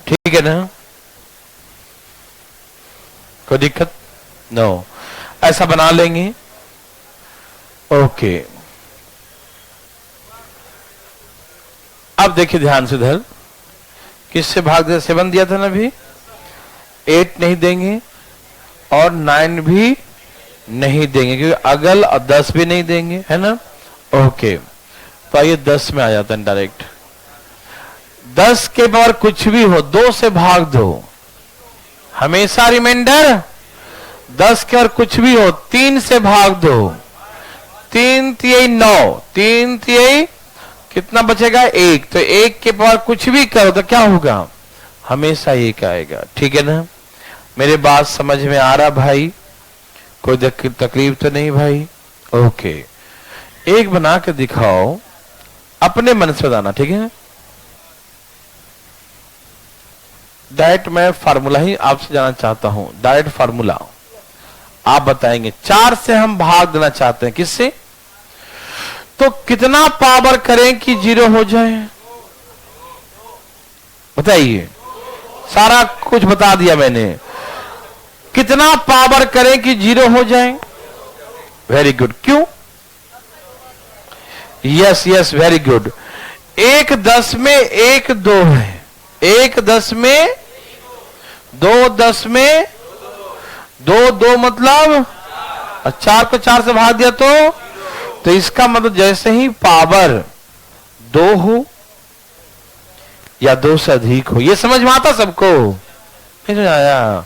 ठीक है ना? कोई दिक्कत? नो। ऐसा बना लेंगे। ओके, अब देखिए ध्यान से इधर, किससे भाग दे? 7 दिया था ना अभी, 8 नहीं देंगे और 9 भी नहीं देंगे, क्योंकि अगल और 10 भी नहीं देंगे, है ना? ओके, तो आइए 10 में आ जाता है डायरेक्ट। 10 के पावर कुछ भी हो, 2 से भाग दो, हमेशा रिमाइंडर। 10 के और कुछ भी हो, 3 से भाग दो। 3 3 9, 3 3 कितना बचेगा? 1। तो 1 के पावर कुछ भी करो तो क्या होगा? हमेशा 1 आएगा। ठीक है ना? मेरे बात समझ में आ रहा भाई? कोई तकलीफ तो नहीं भाई? ओके, एक बना के दिखाओ, अपने मन से बताना, ठीक है? डायरेक्ट मैं फार्मूला ही आपसे जानना चाहता हूं, डायरेक्ट फार्मूला आप बताएंगे। 4 से हम भाग देना चाहते हैं, किससे? तो कितना पावर करें कि 0 हो जाए? बताइए, सारा कुछ बता दिया मैंने। कितना पावर करें कि 0 हो जाए? Very good. क्यों? Yes yes, very good. 1 10 में 1 2 है, 1 10 में 2 10 में 2 2 मतलब 4 को 4 से भाग दिया तो इसका मतलब जैसे ही पावर 2 हो या 2 से अधिक हो, ये समझ में आता सबको? नहीं समझ आया?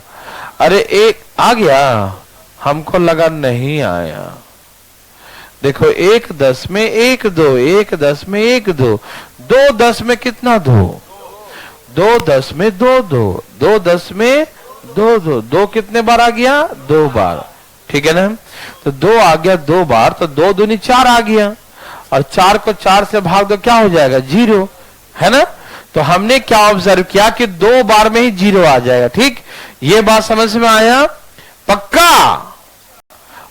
अरे एक आ गया, हमको लगा नहीं आया। देखो, 1 10 में 1 2, 1 10 में 1 2, 2 10 में कितना 2, 2 10 में 2 2, 2 10 में 2 2, 2 कितने बार आ गया? 2 बार। ठीक है ना? तो 2 आ गया 2 बार, तो 2 दूनी 4 आ गया, और 4 को 4 से भाग दो, क्या हो जाएगा? 0, है ना? तो हमने क्या ऑब्जर्व किया कि 2 बार में ही 0 आ जाएगा। ठीक, ये बात समझ में आया? पक्का?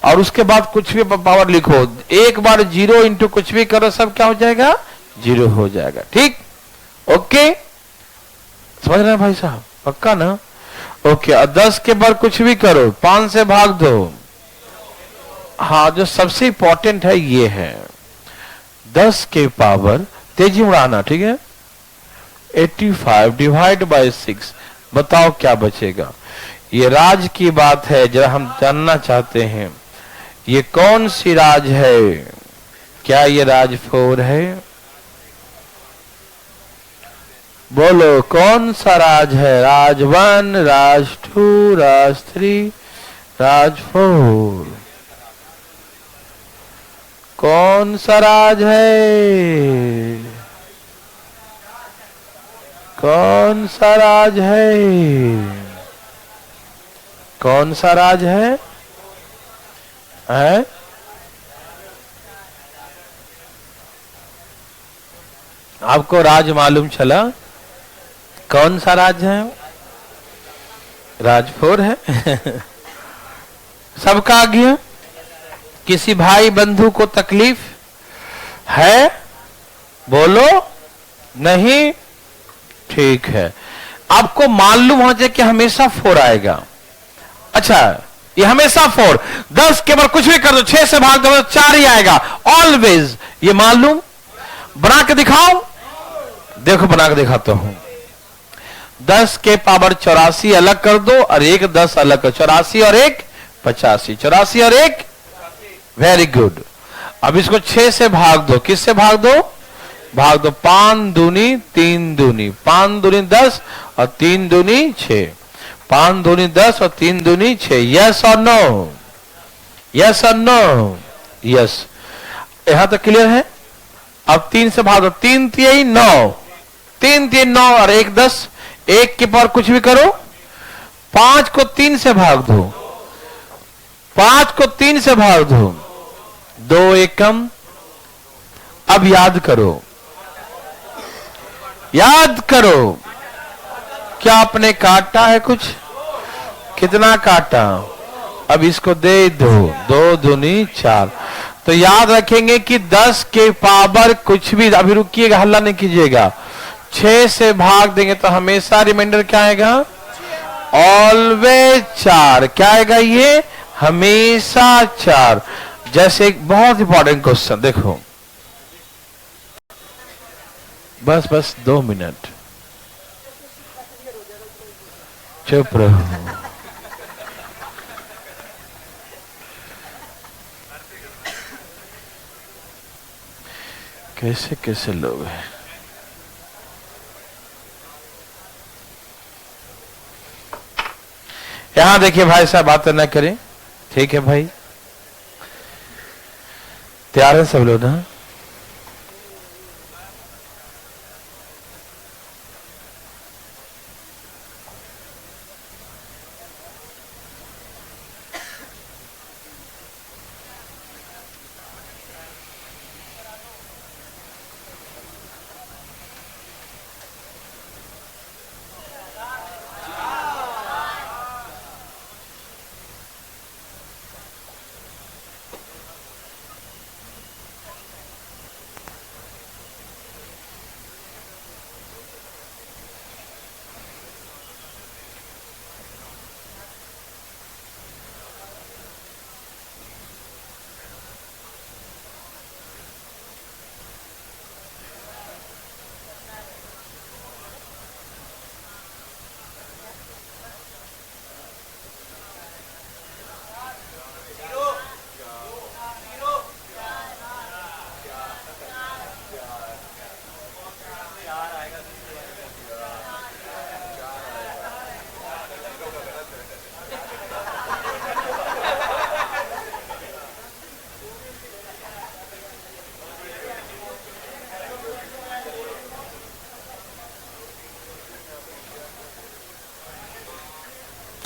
और उसके बाद कुछ भी पावर लिखो, एक बार 0 इंटू कुछ भी करो, सब क्या हो जाएगा? 0 हो जाएगा। ठीक, ओके, समझ रहे हैं भाई साहब? पक्का ना? ओके, और 10 के बाद कुछ भी करो, 5 से भाग दो। हाँ, जो सबसे इंपॉर्टेंट है ये है 10 के पावर, तेजी उड़ाना, ठीक है? 85 डिवाइड बाय 6, बताओ क्या बचेगा? ये राज की बात है, जरा हम जानना चाहते हैं ये कौन सी राज है? क्या ये राज 4 है? बोलो, कौन सा राज है? राज 1, राज 2, राज 3, राज 4? कौन सा राज है? कौन सा राज है? कौन सा राज है? है? आपको राज मालूम चला? कौन सा राज है? राज 4 है। सबका आ गया? किसी भाई बंधु को तकलीफ है? बोलो, नहीं? ठीक है, आपको मालूम हो जाए कि हमेशा 4 आएगा। अच्छा, ये हमेशा 4। 10 के ऊपर कुछ भी कर दो, 6 से भाग दो 4 ही आएगा ऑलवेज। ये मालूम, बना के दिखाओ। देखो बना के दिखाता हूं। 10 के पावर 84 अलग कर दो और एक 10 अलग कर, 84 और एक 85, 84 और एक, वेरी गुड। अब इसको 6 से भाग दो, किससे भाग दो? भाग दो 5 दूनी 3 दूनी, 5 दूनी 10 और 3 दूनी 6, 5 दूनी 10 और 3 दूनी 6। यस और नो? यस और नो? यस। यहां तक क्लियर है? अब 3 से भाग दो, 3 3 9, 3 3 9 और एक 10, एक के पावर कुछ भी करो। 5 को 3 से भाग दो, 5 को 3 से भाग दो, 2 एक कम। अब याद करो, याद करो, क्या आपने काटा है कुछ? कितना काटा? अब इसको दे दो, 2 दूनी 4। तो याद रखेंगे कि 10 के पावर कुछ भी, अभी रुकिएगा, हल्ला नहीं कीजिएगा, 6 से भाग देंगे तो हमेशा रिमाइंडर क्या आएगा? ऑलवेज 4। क्या आएगा ये? हमेशा 4। जैसे एक बहुत इंपॉर्टेंट क्वेश्चन देखो, बस 2 मिनट चुप रहो। कैसे कैसे लोग हैं। यहां देखिए भाई साहब, बातें ना करें, ठीक है भाई? तैयार है सब लोग ना?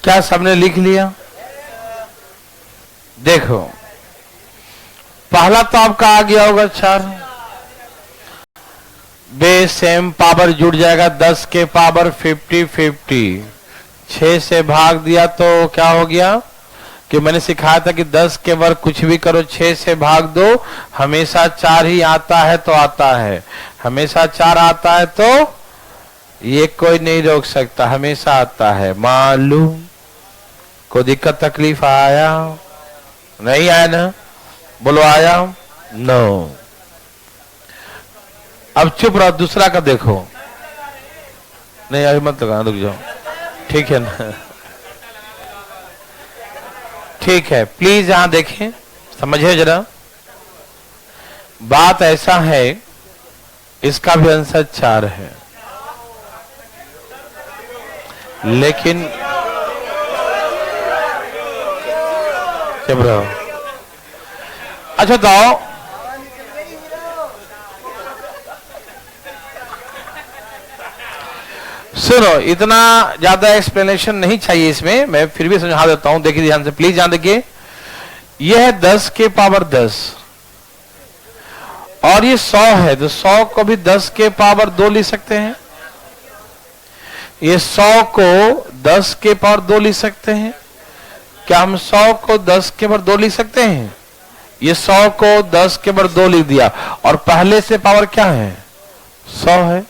क्या सबने लिख लिया? देखो, पहला तो आपका आ गया होगा 4, बेस सेम पावर जुड़ जाएगा 10 के पावर 50-50। 6 से भाग दिया तो क्या हो गया कि मैंने सिखाया था कि 10 के वर्ग कुछ भी करो, 6 से भाग दो, हमेशा 4 ही आता है तो आता है, हमेशा 4 आता है तो ये कोई नहीं रोक सकता, हमेशा आता है। मालूम? कोई दिक्कत तकलीफ आया? नहीं आया ना? बोलो आया? नो। अब चुप रहो, दूसरा का देखो। नहीं अभी मत लगा, रुक जाओ, ठीक है ना? ठीक है, प्लीज यहां देखें, समझिए जरा। बात ऐसा है, इसका भी आंसर 4 है, लेकिन चुप रहो। अच्छा बताओ, सुनो, इतना ज्यादा एक्सप्लेनेशन नहीं चाहिए इसमें, मैं फिर भी समझा देता हूं। देखिए ध्यान से, प्लीज ध्यान देखिए। यह है 10 के पावर 10 और ये 100 है, तो 100 को भी 10 के पावर 2 लिख सकते हैं। ये 100 को 10 के पावर 2 लिख सकते हैं। क्या हम 100 को 10 के पावर 2 लिख सकते हैं? ये 100 को 10 के पावर 2 लिख दिया, और पहले से पावर क्या है? 100 है।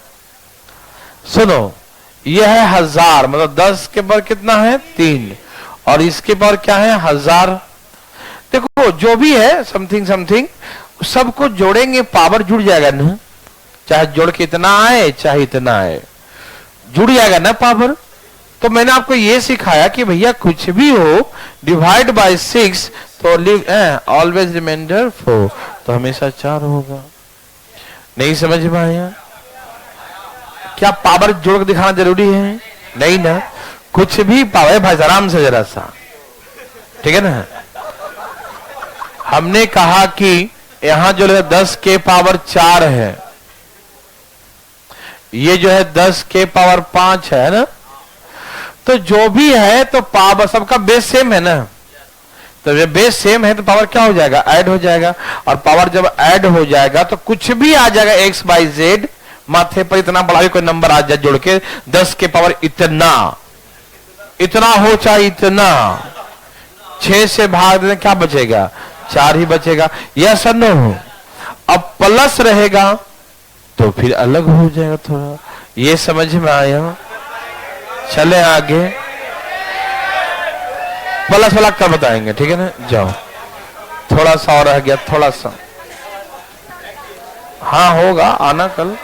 सुनो, यह है 1000, मतलब 10 के पावर कितना है? 3, और इसके पावर क्या है 1000। देखो जो भी है समथिंग समथिंग सबको जोड़ेंगे पावर जुड़ जाएगा ना, चाहे जोड़ के इतना आए चाहे इतना आए, जुड़ जाएगा ना पावर। तो मैंने आपको ये सिखाया कि भैया कुछ भी हो डिवाइड बाय 6 तो ऑलवेज रिमाइंडर 4, तो हमेशा 4 होगा। नहीं समझ में आया? क्या पावर जोड़ के दिखाना जरूरी है? नहीं ना, कुछ भी पावर भाई आराम से जरा सा, ठीक है ना। हमने कहा कि यहां जो है 10 के पावर 4 है, ये जो है 10 के पावर 5 है ना, तो जो भी है तो पावर सबका बेस सेम है ना, तो जब बेस सेम है तो पावर क्या हो जाएगा ऐड हो जाएगा, और पावर जब ऐड हो जाएगा तो कुछ भी आ जाएगा एक्स बाई जेड, माथे पर इतना बड़ा भी कोई नंबर आ जाए जोड़ के 10 के पावर इतना, इतना हो चाहे इतना, 6 से भाग देने क्या बचेगा 4 ही बचेगा। यस और नो? अब प्लस रहेगा तो फिर अलग हो जाएगा थोड़ा, ये समझ में आया? चले आगे, प्लस वाला कब बताएंगे, ठीक है ना। जाओ, थोड़ा सा और रह गया, थोड़ा सा। हाँ होगा, आना कल।